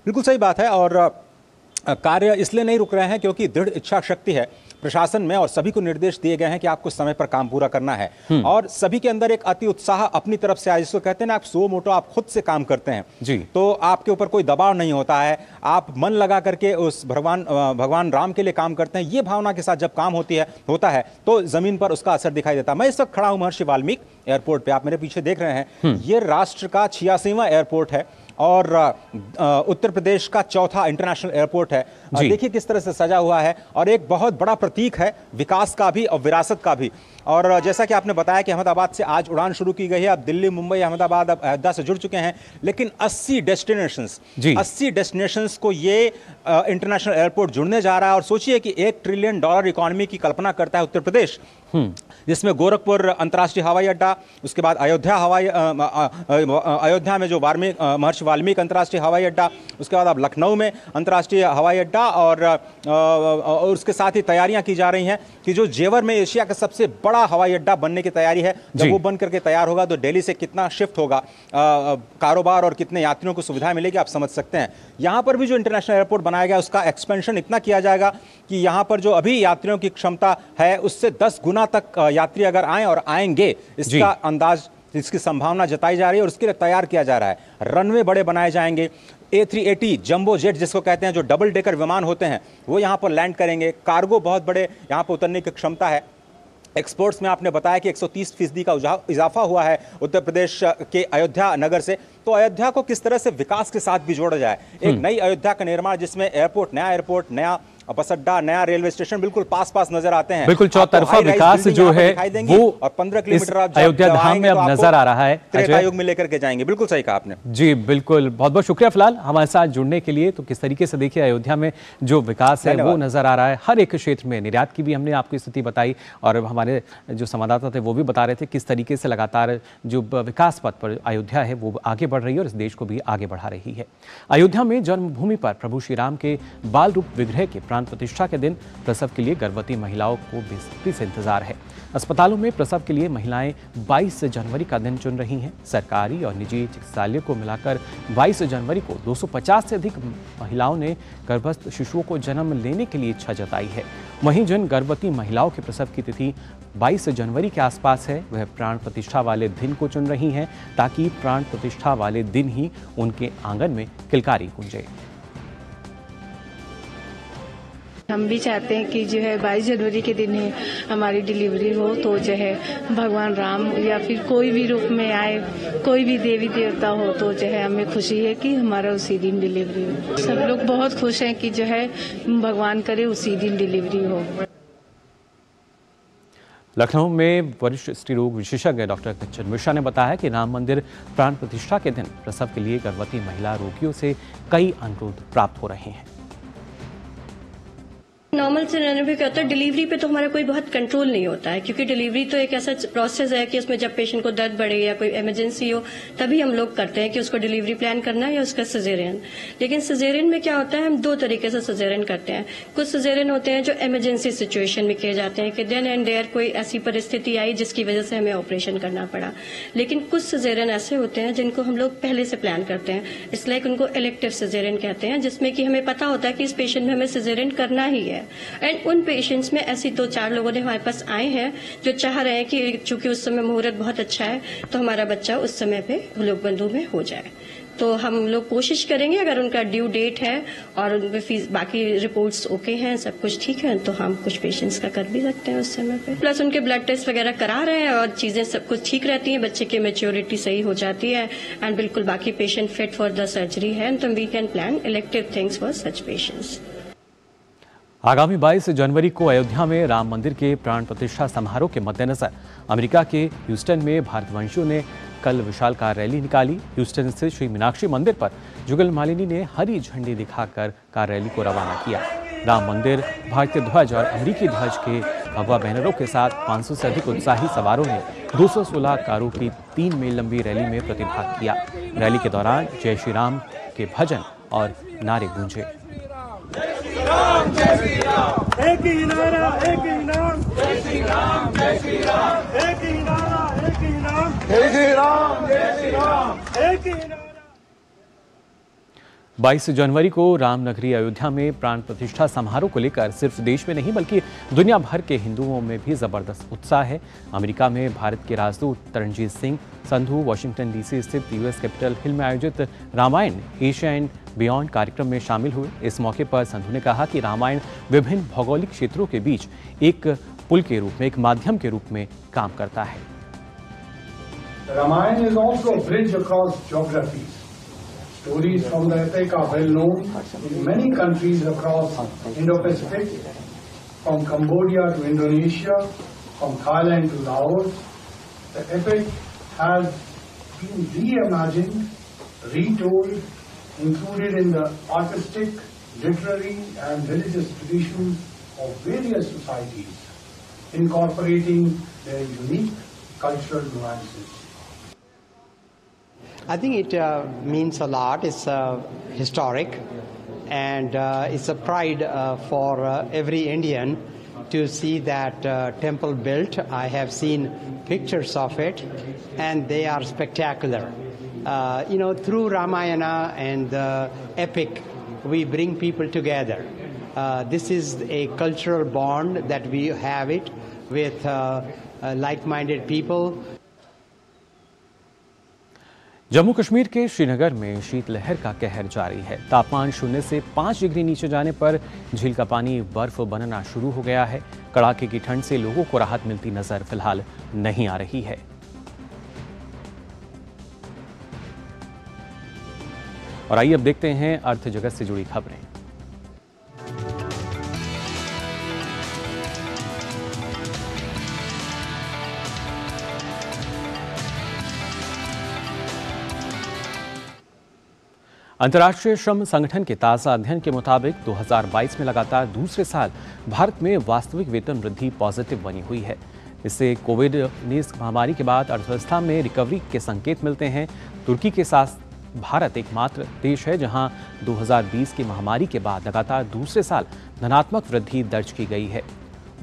बिल्कुल सही बात है। और कार्य इसलिए नहीं रुक रहे हैं क्योंकि दृढ़ इच्छा शक्ति है प्रशासन में और सभी को निर्देश दिए गए हैं कि आपको समय पर काम पूरा करना है। और सभी के अंदर एक अति उत्साह अपनी तरफ से, जिसको कहते हैं ना, आप सो मोटो आप खुद से काम करते हैं जी, तो आपके ऊपर कोई दबाव नहीं होता है, आप मन लगा करके उस भगवान राम के लिए काम करते हैं। ये भावना के साथ जब काम होता है तो जमीन पर उसका असर दिखाई देता है। मैं इस वक्त खड़ा हूं महर्षि वाल्मीकि एयरपोर्ट पे, आप मेरे पीछे देख रहे हैं, ये राष्ट्र का 86वां एयरपोर्ट है और उत्तर प्रदेश का चौथा इंटरनेशनल एयरपोर्ट है। देखिए किस तरह से सजा हुआ है और एक बहुत बड़ा प्रतीक है विकास का भी और विरासत का भी। और जैसा कि आपने बताया कि अहमदाबाद से आज उड़ान शुरू की गई है, अब दिल्ली, मुंबई, अहमदाबाद, अब अयोध्या से जुड़ चुके हैं, लेकिन 80 डेस्टिनेशंस को ये इंटरनेशनल एयरपोर्ट जुड़ने जा रहा है। और सोचिए कि $1 ट्रिलियन इकोनॉमी की कल्पना करता है उत्तर प्रदेश, जिसमें गोरखपुर अंतर्राष्ट्रीय हवाई अड्डा, उसके बाद अयोध्या में जो महर्षि वाल्मीकि अंतर्राष्ट्रीय हवाई अड्डा, उसके बाद अब लखनऊ में अंतर्राष्ट्रीय हवाई अड्डा और उसके साथ ही तैयारियां की जा रही हैं कि जो जेवर में एशिया का सबसे बड़ा हवाई अड्डा बनने की तैयारी है, जब वो बन करके तैयार होगा तो दिल्ली से कितना शिफ्ट होगा कारोबार और कितने यात्रियों को सुविधा मिलेगी, आप समझ सकते हैं। यहां पर भी जो इंटरनेशनल एयरपोर्ट बनाया गया उसका एक्सपेंशन इतना किया जाएगा कि यहां पर जो अभी यात्रियों की क्षमता है उससे 10 गुना तक यात्री अगर आए और आएंगे, इसका अंदाज, इसकी संभावना जताई जा रही है और उसके लिए तैयार किया जा रहा है। रनवे बड़े बनाए जाएंगे, A380 जंबो जेट जिसको कहते हैं, जो डबल डेकर विमान होते हैं, वो यहाँ पर लैंड करेंगे। कार्गो बहुत बड़े यहाँ पर उतरने की क्षमता है। एक्सपोर्ट्स में आपने बताया कि 130% का इजाफा हुआ है उत्तर प्रदेश के अयोध्या नगर से। तो अयोध्या को किस तरह से विकास के साथ भी जोड़ा जाए, एक नई अयोध्या का निर्माण जिसमें नया एयरपोर्ट, नया बस अड्डा, नया रेलवे स्टेशन बिल्कुल पास नजर आते हैं। बिल्कुल चौतरफा विकास जो है वो और 15 किलोमीटर आप अयोध्या धाम में अब नजर आ रहा है। त्रेता युग में लेकर के जाएंगे। बिल्कुल सही कहा आपने। जी बिल्कुल, बहुत बहुत शुक्रिया फिलहाल हमारे साथ जुड़ने के लिए। तो किस तरीके से देखिए अयोध्या में जो विकास है वो नजर आ रहा है हर एक क्षेत्र में। निर्यात की भी हमने आपको स्थिति बताई और हमारे जो संवाददाता थे वो भी बता रहे थे किस तरीके से लगातार जो विकास पथ पर अयोध्या है वो आगे बढ़ रही है और इस देश को भी आगे बढ़ा रही है। अयोध्या में जन्मभूमि पर प्रभु श्री राम के बाल रूप विग्रह के प्राण प्रतिष्ठा के दिन प्रसव के लिए गर्भवती महिलाओं को बेसब्री से इंतजार है। अस्पतालों में प्रसव के लिए महिलाएं 22 जनवरी का दिन चुन रही हैं। सरकारी और निजी चिकित्सालयों को मिलाकर 22 जनवरी को 250 से अधिक महिलाओं ने गर्भस्थ शिशुओं को जन्म लेने के लिए इच्छा जताई है। वहीं जिन गर्भवती महिलाओं के प्रसव की तिथि 22 जनवरी के आसपास है वह प्राण प्रतिष्ठा वाले दिन को चुन रही हैं ताकि प्राण प्रतिष्ठा वाले दिन ही उनके आंगन में किलकारी गूंजे। हम भी चाहते हैं कि जो है 22 जनवरी के दिन ही हमारी डिलीवरी हो, तो जो है भगवान राम या फिर कोई भी रूप में आए, कोई भी देवी देवता हो, तो जो है हमें खुशी है कि हमारा उसी दिन डिलीवरी हो। सब लोग बहुत खुश हैं कि जो है भगवान करे उसी दिन डिलीवरी हो। लखनऊ में वरिष्ठ स्त्री रोग विशेषज्ञ डॉक्टर कंचन मिश्रा ने बताया कि राम मंदिर प्राण प्रतिष्ठा के दिन प्रसव के लिए गर्भवती महिला रोगियों से कई अनुरोध प्राप्त हो रहे हैं। नॉर्मल सिनेरियो में क्या होता है, डिलीवरी पे तो हमारा कोई बहुत कंट्रोल नहीं होता है, क्योंकि डिलीवरी तो एक ऐसा प्रोसेस है कि उसमें जब पेशेंट को दर्द बढ़े या कोई इमरजेंसी हो तभी हम लोग करते हैं कि उसको डिलीवरी प्लान करना है या उसका सिजेरियन। लेकिन सिजेरियन में क्या होता है, हम 2 तरीके से सिजेरियन करते हैं। कुछ सिजेरियन होते हैं जो इमरजेंसी सिचुएशन में किए जाते हैं कि देन एंड देयर कोई ऐसी परिस्थिति आई जिसकी वजह से हमें ऑपरेशन करना पड़ा। लेकिन कुछ सिजेरियन ऐसे होते हैं जिनको हम लोग पहले से प्लान करते हैं, इसलिए उनको इलेक्टिव सिजेरियन कहते हैं, जिसमें कि हमें पता होता है कि इस पेशेंट में हमें सिजेरियन करना ही है। एंड उन पेशेंट्स में ऐसी 2-4 लोगों ने हमारे पास आए हैं जो चाह रहे हैं कि चूंकि उस समय मुहूर्त बहुत अच्छा है तो हमारा बच्चा उस समय पे लोक बंधु में हो जाए। तो हम लोग कोशिश करेंगे, अगर उनका ड्यू डेट है और उनके फीस बाकी रिपोर्ट्स ओके हैं, सब कुछ ठीक है, तो हम कुछ पेशेंट्स का कर भी सकते हैं उस समय पे। प्लस उनके ब्लड टेस्ट वगैरह करा रहे हैं और चीजें सब कुछ ठीक रहती हैं, बच्चे की मैच्योरिटी सही हो जाती है एंड बिल्कुल बाकी patient fit for the surgery है, तो we can plan elective things for such patients. आगामी 22 जनवरी को अयोध्या में राम मंदिर के प्राण प्रतिष्ठा समारोह के मद्देनजर अमेरिका के ह्यूस्टन में भारतवंशियों ने कल विशालकाय रैली निकाली। ह्यूस्टन स्थित श्री मीनाक्षी मंदिर पर जुगल मालिनी ने हरी झंडी दिखाकर कार रैली को रवाना किया। राम मंदिर, भारतीय ध्वज और अमेरिकी ध्वज के भगवा बैनरों के साथ 500 से अधिक उत्साही सवारों ने 216 कारों की 3 मील लंबी रैली में प्रतिभाग किया। रैली के दौरान जय श्री राम के भजन और नारे गूंजे। एक ही नारा, एक ही नाम, जय श्री राम, जय श्री राम, एक ही नारा, एक ही नाम, जय श्री राम, जय श्री राम, एक ही नारा। 22 जनवरी को रामनगरी अयोध्या में प्राण प्रतिष्ठा समारोह को लेकर सिर्फ देश में नहीं बल्कि दुनिया भर के हिंदुओं में भी जबरदस्त उत्साह है। अमेरिका में भारत के राजदूत तरनजीत सिंह संधू वॉशिंगटन डीसी स्थित यूएस कैपिटल हिल में आयोजित रामायण एशिया एंड बियॉन्ड कार्यक्रम में शामिल हुए। इस मौके पर संधू ने कहा कि रामायण विभिन्न भौगोलिक क्षेत्रों के बीच एक पुल के रूप में, एक माध्यम के रूप में काम करता है। Ramayan is also a bridge across geographies. Stories from the epic are well known in many countries across Indo-Pacific, from Cambodia to Indonesia, from Thailand to Laos. The epic has been reimagined, retold, included in the artistic, literary and religious traditions of various societies, incorporating their unique cultural nuances. I think it means a lot. It's historic, and it's a pride for every Indian to see that temple built. I have seen pictures of it, and they are spectacular. Through Ramayana and the epic, we bring people together. This is a cultural bond that we have it with like-minded people. Jammu Kashmir के श्रीनगर में शीतलहर का कहर जारी है। तापमान 0 से 5 degree नीचे जाने पर झील का पानी बर्फ बनना शुरू हो गया है। कड़ाके की ठंड से लोगों को राहत मिलती नजर फिलहाल नहीं आ रही है। और आइए अब देखते हैं अर्थ जगत से जुड़ी खबरें। अंतर्राष्ट्रीय श्रम संगठन के ताजा अध्ययन के मुताबिक 2022 में लगातार दूसरे साल भारत में वास्तविक वेतन वृद्धि पॉजिटिव बनी हुई है। इससे कोविड-19 महामारी के बाद अर्थव्यवस्था में रिकवरी के संकेत मिलते हैं। तुर्की के साथ भारत एकमात्र देश है जहां 2020 की महामारी के बाद लगातार दूसरे साल धनात्मक वृद्धि दर्ज की गई है।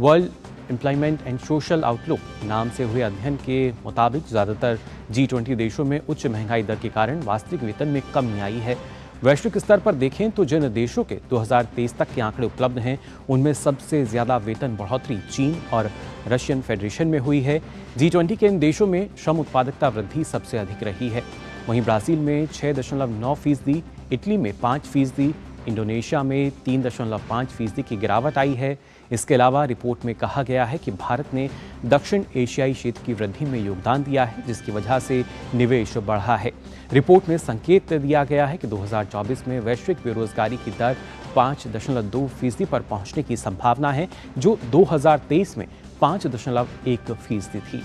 World employment and social outlook नाम से हुए अध्ययन के मुताबिक ज्यादातर G20 देशों में उच्च महंगाई दर के कारण वास्तविक वेतन में कमी आई है। वैश्विक स्तर पर देखें तो जिन देशों के 2023 तक के आंकड़े उपलब्ध हैं उनमें सबसे ज्यादा वेतन बढ़ोतरी चीन और रशियन फेडरेशन में हुई है। G20 के इन देशों में श्रम उत्पादकता वृद्धि सबसे अधिक रही है। वहीं ब्राजील में 6.9%, इटली में 5%, इंडोनेशिया में 3.5% की गिरावट आई है। इसके अलावा रिपोर्ट में कहा गया है कि भारत ने दक्षिण एशियाई क्षेत्र की वृद्धि में योगदान दिया है, जिसकी वजह से निवेश बढ़ा है। रिपोर्ट में संकेत दिया गया है कि 2024 में वैश्विक बेरोजगारी की दर 5.2% पर पहुंचने की संभावना है, जो 2023 में 5.1% थी।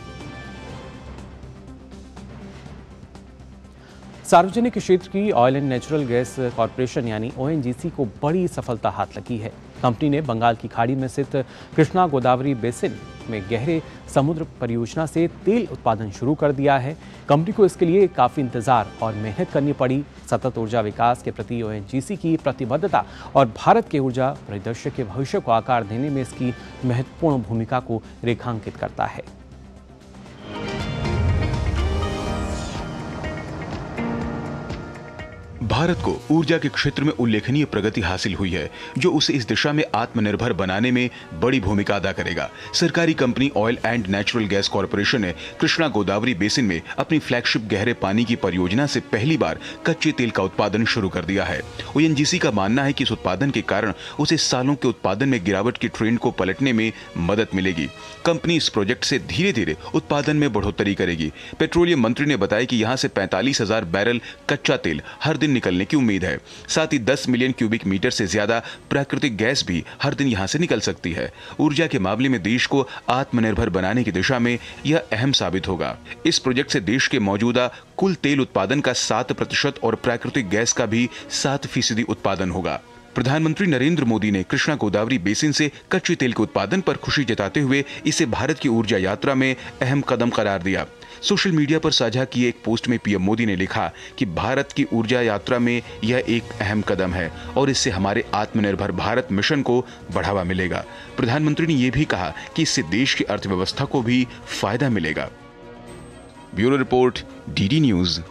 सार्वजनिक क्षेत्र की oil and natural gas corporation यानी ONGC को बड़ी सफलता हाथ लगी है। कंपनी ने बंगाल की खाड़ी में स्थित कृष्णा गोदावरी बेसिन में गहरे समुद्र परियोजना से तेल उत्पादन शुरू कर दिया है। कंपनी को इसके लिए काफी इंतजार और मेहनत करनी पड़ी। सतत ऊर्जा विकास के प्रति ONGC की प्रतिबद्धता और भारत के ऊर्जा परिदृश्य के भविष्य को आकार देने में इसकी महत्वपूर्ण भूमिका को रेखांकित करता है। भारत को ऊर्जा के क्षेत्र में उल्लेखनीय प्रगति हासिल हुई है, जो उसे इस दिशा में आत्मनिर्भर बनाने में बड़ी भूमिका अदा करेगा। सरकारी company oil and natural gas corporation ने कृष्णा गोदावरी बेसिन में अपनी फ्लैगशिप गहरे पानी की परियोजना से पहली बार कच्चे तेल का उत्पादन शुरू कर दिया है। ONGC का मानना है कि इस उत्पादन के कारण उसे सालों के उत्पादन में गिरावट की ट्रेंड को पलटने में मदद मिलेगी। कंपनी इस प्रोजेक्ट से धीरे धीरे उत्पादन में बढ़ोतरी करेगी। पेट्रोलियम मंत्री ने बताया कि यहाँ से 45,000 बैरल कच्चा तेल हर दिन निकल निकलने की उम्मीद है। साथ ही 10 मिलियन क्यूबिक मीटर से ज्यादा प्राकृतिक गैस भी हर दिन यहां से निकल सकती है। ऊर्जा के मामले में देश को आत्मनिर्भर बनाने की दिशा में यह अहम साबित होगा। इस प्रोजेक्ट से देश के मौजूदा कुल तेल उत्पादन का 7% और प्राकृतिक गैस का भी 7% उत्पादन होगा। प्रधानमंत्री नरेंद्र मोदी ने कृष्णा गोदावरी बेसिन से कच्चे तेल के उत्पादन पर खुशी जताते हुए इसे भारत की ऊर्जा यात्रा में अहम कदम करार दिया। सोशल मीडिया पर साझा किए एक पोस्ट में पीएम मोदी ने लिखा कि भारत की ऊर्जा यात्रा में यह एक अहम कदम है और इससे हमारे आत्मनिर्भर भारत मिशन को बढ़ावा मिलेगा। प्रधानमंत्री ने यह भी कहा कि इससे देश की अर्थव्यवस्था को भी फायदा मिलेगा। Bureau report, DD news.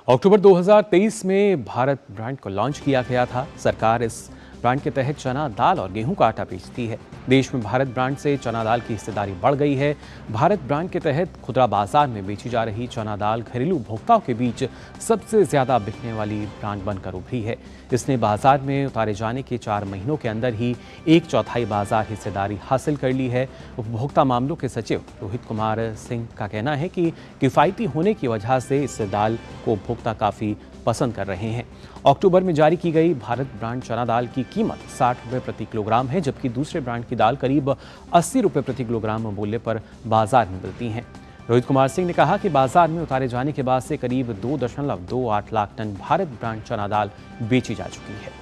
अक्टूबर 2023 में भारत ब्रांड को लॉन्च किया गया था। सरकार इस ब्रांड के तहत चना दाल और गेहूं का आटा बेचती है। देश में भारत ब्रांड से चना दाल की हिस्सेदारी बढ़ गई है। भारत ब्रांड के तहत खुदरा बाजार में बेची जा रही चना दाल घरेलू उपभोक्ताओं के बीच सबसे ज्यादा बिकने वाली ब्रांड बनकर उभरी है। इसने बाजार में उतारे जाने के 4 महीनों के अंदर ही 1/4 बाजार हिस्सेदारी हासिल कर ली है। उपभोक्ता मामलों के सचिव रोहित कुमार सिंह का कहना है कि किफायती होने की वजह से इस दाल को उपभोक्ता काफी पसंद कर रहे हैं। अक्टूबर में जारी की गई भारत ब्रांड चना दाल की कीमत 60 रुपये प्रति किलोग्राम है, जबकि दूसरे ब्रांड की दाल करीब 80 रुपये प्रति किलोग्राम मूल्य पर बाजार में मिलती हैं। रोहित कुमार सिंह ने कहा कि बाजार में उतारे जाने के बाद से करीब 2.28 लाख टन भारत ब्रांड चना दाल बेची जा चुकी है।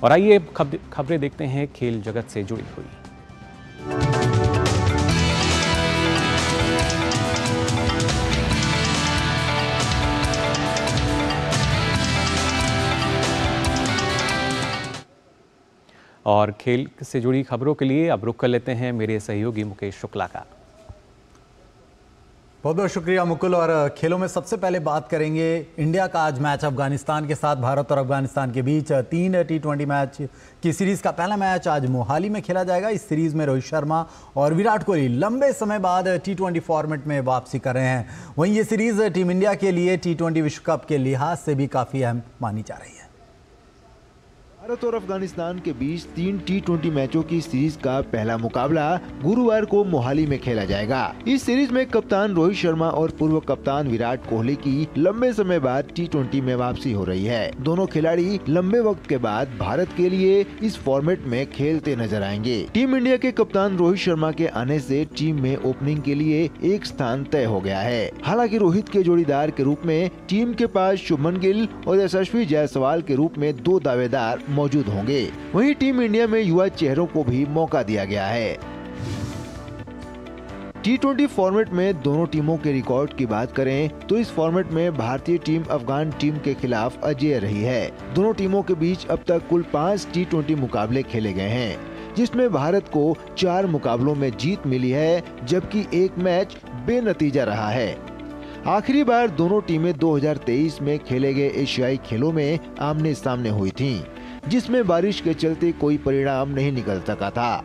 और आइए खबरें देखते हैं खेल जगत से जुड़ी हुई। और खेल से जुड़ी खबरों के लिए अब रुख कर लेते हैं मेरे सहयोगी मुकेश शुक्ला का। बहुत बहुत शुक्रिया मुकुल। और खेलों में सबसे पहले बात करेंगे इंडिया का आज मैच अफगानिस्तान के साथ। भारत और अफगानिस्तान के बीच 3 T20 मैच की सीरीज का पहला मैच आज मोहाली में खेला जाएगा। इस सीरीज में रोहित शर्मा और विराट कोहली लंबे समय बाद T20 फॉर्मेट में वापसी कर रहे हैं। वहीं ये सीरीज टीम इंडिया के लिए T20 विश्व कप के लिहाज से भी काफी अहम मानी जा रही है। भारत और अफगानिस्तान के बीच 3 T20 मैचों की सीरीज का पहला मुकाबला गुरुवार को मोहाली में खेला जाएगा। इस सीरीज में कप्तान रोहित शर्मा और पूर्व कप्तान विराट कोहली की लंबे समय बाद T20 में वापसी हो रही है। दोनों खिलाड़ी लंबे वक्त के बाद भारत के लिए इस फॉर्मेट में खेलते नजर आएंगे। टीम इंडिया के कप्तान रोहित शर्मा के आने से टीम में ओपनिंग के लिए एक स्थान तय हो गया है। हालांकि रोहित के जोड़ीदार के रूप में टीम के पास शुभमन गिल और यशस्वी जायसवाल के रूप में 2 दावेदार मौजूद होंगे। वहीं टीम इंडिया में युवा चेहरों को भी मौका दिया गया है। T20 फॉर्मेट में दोनों टीमों के रिकॉर्ड की बात करें तो इस फॉर्मेट में भारतीय टीम अफगान टीम के खिलाफ अजेय रही है। दोनों टीमों के बीच अब तक कुल 5 T20 मुकाबले खेले गए हैं, जिसमें भारत को 4 मुकाबलों में जीत मिली है, जबकि एक मैच बेनतीजा रहा है। आखिरी बार दोनों टीमें 2023 में खेले गए एशियाई खेलों में आमने सामने हुई थीं, जिसमें बारिश के चलते कोई परिणाम नहीं निकल सका था।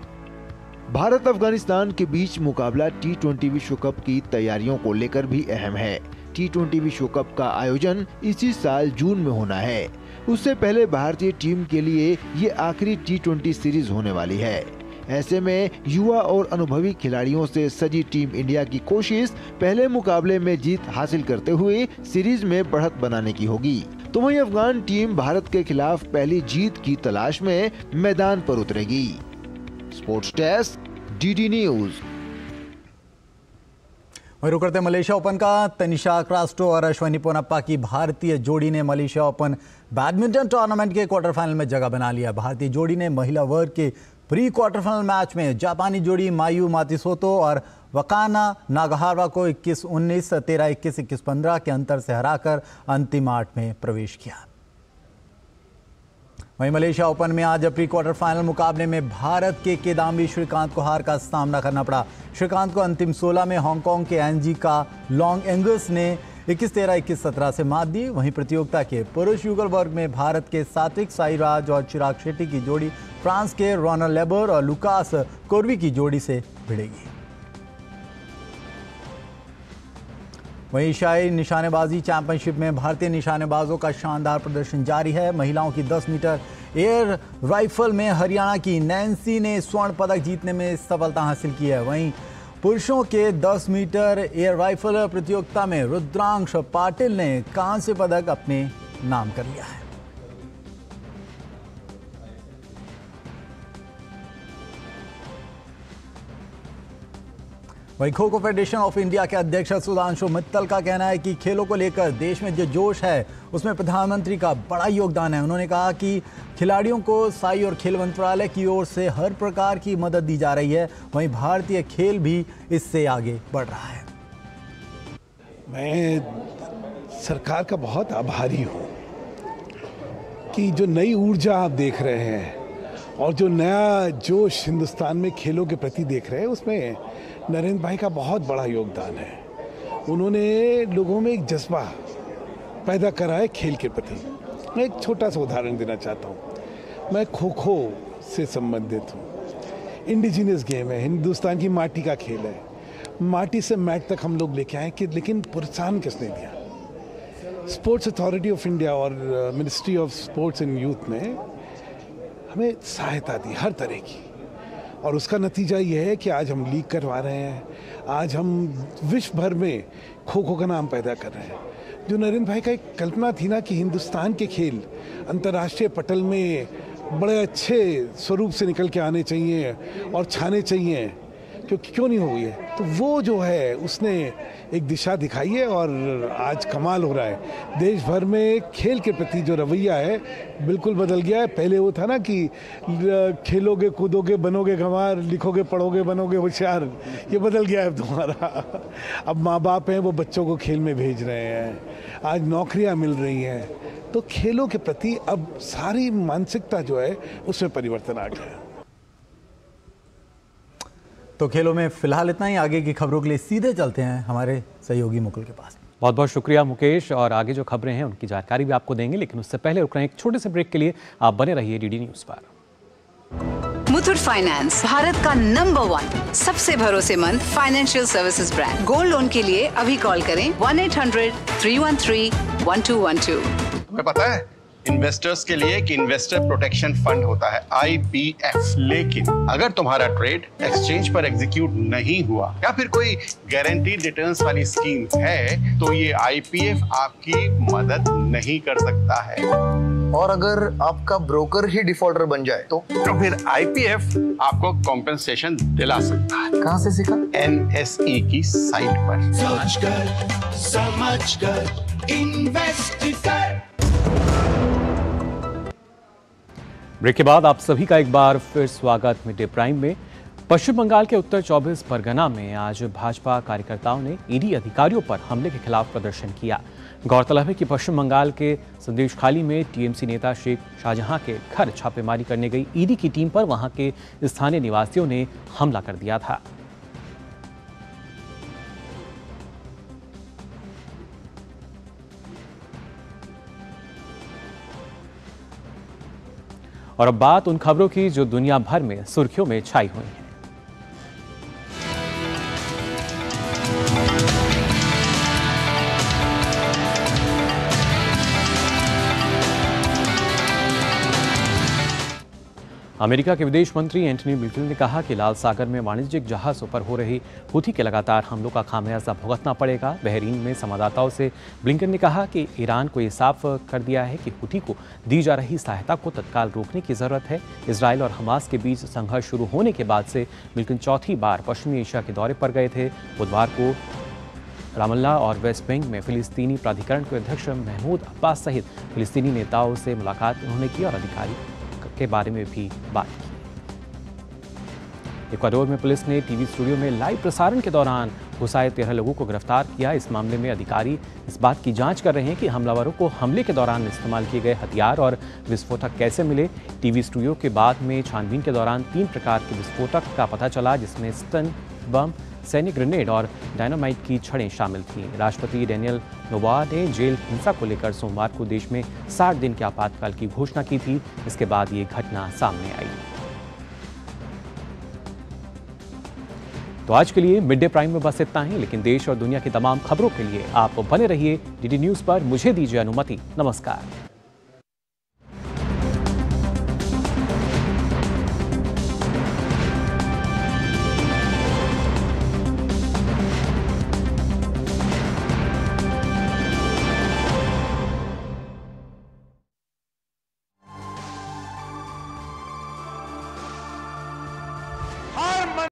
भारत अफगानिस्तान के बीच मुकाबला T20 विश्व कप की तैयारियों को लेकर भी अहम है। T20 विश्व कप का आयोजन इसी साल जून में होना है। उससे पहले भारतीय टीम के लिए ये आखिरी T20 सीरीज होने वाली है। ऐसे में युवा और अनुभवी खिलाड़ियों से सजी टीम इंडिया की कोशिश पहले मुकाबले में जीत हासिल करते हुए सीरीज में बढ़त बनाने की होगी। तो वहीं अफगान टीम भारत के खिलाफ पहली जीत की तलाश में मैदान पर उतरेगी। Sports desk, DD news. वहीं रुक करते मलेशिया ओपन का। तनिषा क्रास्टो और अश्विनी पोनप्पा की भारतीय जोड़ी ने मलेशिया ओपन बैडमिंटन टूर्नामेंट के क्वार्टर फाइनल में जगह बना लिया। भारतीय जोड़ी ने महिला वर्ग के प्री क्वार्टर फाइनल मैच में जापानी जोड़ी मायू मातिसोतो और वकाना नागहारा को 21-19, 13-21, 21-15 के अंतर से हराकर अंतिम 8 में प्रवेश किया। वहीं मलेशिया ओपन में आज प्री क्वार्टर फाइनल मुकाबले में भारत के किदाम्बी श्रीकांत को हार का सामना करना पड़ा। श्रीकांत को अंतिम 16 में हांगकांग के एनजी का लॉन्ग एंगस ने 21-13, 21-17 से मात दी। वहीं प्रतियोगिता के पुरुष युगल वर्ग में भारत के सात्विक साईराज और चिराग शेट्टी की जोड़ी फ्रांस के रॉनल लेबर और लुकास कोर्वी की जोड़ी से भिड़ेगी। वहीं एशियाई निशानेबाजी चैंपियनशिप में भारतीय निशानेबाजों का शानदार प्रदर्शन जारी है। महिलाओं की 10 मीटर एयर राइफल में हरियाणा की नैन्सी ने स्वर्ण पदक जीतने में सफलता हासिल की है। वहीं पुरुषों के 10 मीटर एयर राइफल प्रतियोगिता में रुद्रांश पाटिल ने कांस्य पदक अपने नाम कर लिया है। वहीं kho kho federation of India के अध्यक्ष सुधांशु मित्तल का कहना है कि खेलों को लेकर देश में जो जोश है उसमें प्रधानमंत्री का बड़ा योगदान है। उन्होंने कहा कि खिलाड़ियों को साई और खेल मंत्रालय की ओर से हर प्रकार की मदद दी जा रही है। वहीं भारतीय खेल भी इससे आगे बढ़ रहा है। मैं सरकार का बहुत आभारी हूँ कि जो नई ऊर्जा आप देख रहे हैं और जो नया जोश हिंदुस्तान में खेलों के प्रति देख रहे हैं उसमें नरेंद्र भाई का बहुत बड़ा योगदान है। उन्होंने लोगों में एक जज्बा पैदा करा है खेल के प्रति। मैं एक छोटा सा उदाहरण देना चाहता हूँ। मैं खो खो से संबंधित हूँ। इंडिजिनियस गेम है, हिंदुस्तान की माटी का खेल है। माटी से मैट तक हम लोग लेके आए कि लेकिन प्रोत्साहन किसने दिया? स्पोर्ट्स अथॉरिटी ऑफ इंडिया और ministry of sports and youth ने हमें सहायता दी हर तरह की, और उसका नतीजा ये है कि आज हम लीग करवा रहे हैं। आज हम विश्व भर में खो खो का नाम पैदा कर रहे हैं। जो नरेंद्र भाई का एक कल्पना थी ना कि हिंदुस्तान के खेल अंतर्राष्ट्रीय पटल में बड़े अच्छे स्वरूप से निकल के आने चाहिए और छाने चाहिए, क्यों नहीं हुई है, तो वो जो है उसने एक दिशा दिखाई है और आज कमाल हो रहा है। देश भर में खेल के प्रति जो रवैया है बिल्कुल बदल गया है। पहले वो था ना कि खेलोगे कूदोगे बनोगे गंवार, लिखोगे पढ़ोगे बनोगे होशियार, ये बदल गया है तुम्हारा। अब माँ बाप हैं वो बच्चों को खेल में भेज रहे हैं, आज नौकरियाँ मिल रही हैं, तो खेलों के प्रति अब सारी मानसिकता जो है उसमें परिवर्तन आ गया है। तो खेलों में फिलहाल इतना ही। आगे की खबरों के लिए सीधे चलते हैं हमारे सहयोगी मुकुल के पास। बहुत बहुत शुक्रिया मुकेश, और आगे जो खबरें हैं उनकी जानकारी भी आपको देंगे, लेकिन उससे पहले रुक रहे हैं एक छोटे से ब्रेक के लिए। आप बने रहिए डीडी न्यूज पर। मुथूट फाइनेंस, भारत का नंबर 1 सबसे भरोसेमंद financial services brand. Gold loan के लिए अभी कॉल करें 1-800-313-1212। तुम्हें पता है इन्वेस्टर्स के लिए एक इन्वेस्टर प्रोटेक्शन फंड होता है IPF, लेकिन अगर तुम्हारा ट्रेड एक्सचेंज पर एग्जीक्यूट नहीं हुआ या फिर कोई गारंटीड रिटर्न्स वाली स्कीम है तो ये IPF आपकी मदद नहीं कर सकता है। और अगर आपका ब्रोकर ही डिफॉल्टर बन जाए तो फिर IPF आपको कॉम्पेंसेशन दिला सकता है। कहाँ से सीखा? NSE की साइट पर। सोच कर समझ कर इन्वेस्ट कर। ब्रेक के बाद आप सभी का एक बार फिर स्वागत मिड डे प्राइम में। पश्चिम बंगाल के उत्तर 24 परगना में आज भाजपा कार्यकर्ताओं ने ईडी अधिकारियों पर हमले के खिलाफ प्रदर्शन किया। गौरतलब है कि पश्चिम बंगाल के संदेशखाली में टीएमसी नेता शेख शाहजहां के घर छापेमारी करने गई ईडी की टीम पर वहां के स्थानीय निवासियों ने हमला कर दिया था। और अब बात उन खबरों की जो दुनिया भर में सुर्खियों में छाई हुई हैं। अमेरिका के विदेश मंत्री एंटनी ब्लिंकन ने कहा कि लाल सागर में वाणिज्यिक जहाजों पर हो रही हुथी के लगातार हमलों का खामियाजा भुगतना पड़ेगा। बहरीन में संवाददाताओं से ब्लिंकन ने कहा कि ईरान को ये साफ कर दिया है कि हुथी को दी जा रही सहायता को तत्काल रोकने की जरूरत है। इजराइल और हमास के बीच संघर्ष शुरू होने के बाद से ब्लिंकन चौथी बार पश्चिमी एशिया के दौरे पर गए थे। बुधवार को रामल्ला और वेस्ट बैंक में फिलिस्तीनी प्राधिकरण के अध्यक्ष महमूद अब्बास सहित फिलिस्तीनी नेताओं से मुलाकात उन्होंने की और अधिकारी के बारे में भी बात की। इक्वाडोर में पुलिस ने टीवी स्टूडियो में लाइव प्रसारण के दौरान घुसाए 13 लोगों को गिरफ्तार किया। इस मामले में अधिकारी इस बात की जांच कर रहे हैं कि हमलावरों को हमले के दौरान इस्तेमाल किए गए हथियार और विस्फोटक कैसे मिले। टीवी स्टूडियो के बाद में छानबीन के दौरान 3 प्रकार के विस्फोटक का पता चला, जिसमें स्टन बम, सैनिक ग्रेनेड और डायनामाइट की छड़ें शामिल थीं। राष्ट्रपति डेनियल नोबोआ ने जेल हिंसा को लेकर सोमवार को देश में 60 दिन के आपातकाल की घोषणा की थी। इसके बाद ये घटना सामने आई। तो आज के लिए मिड डे प्राइम में बस इतना ही, लेकिन देश और दुनिया की तमाम खबरों के लिए आप बने रहिए डीडी न्यूज पर। मुझे दीजिए अनुमति। नमस्कार।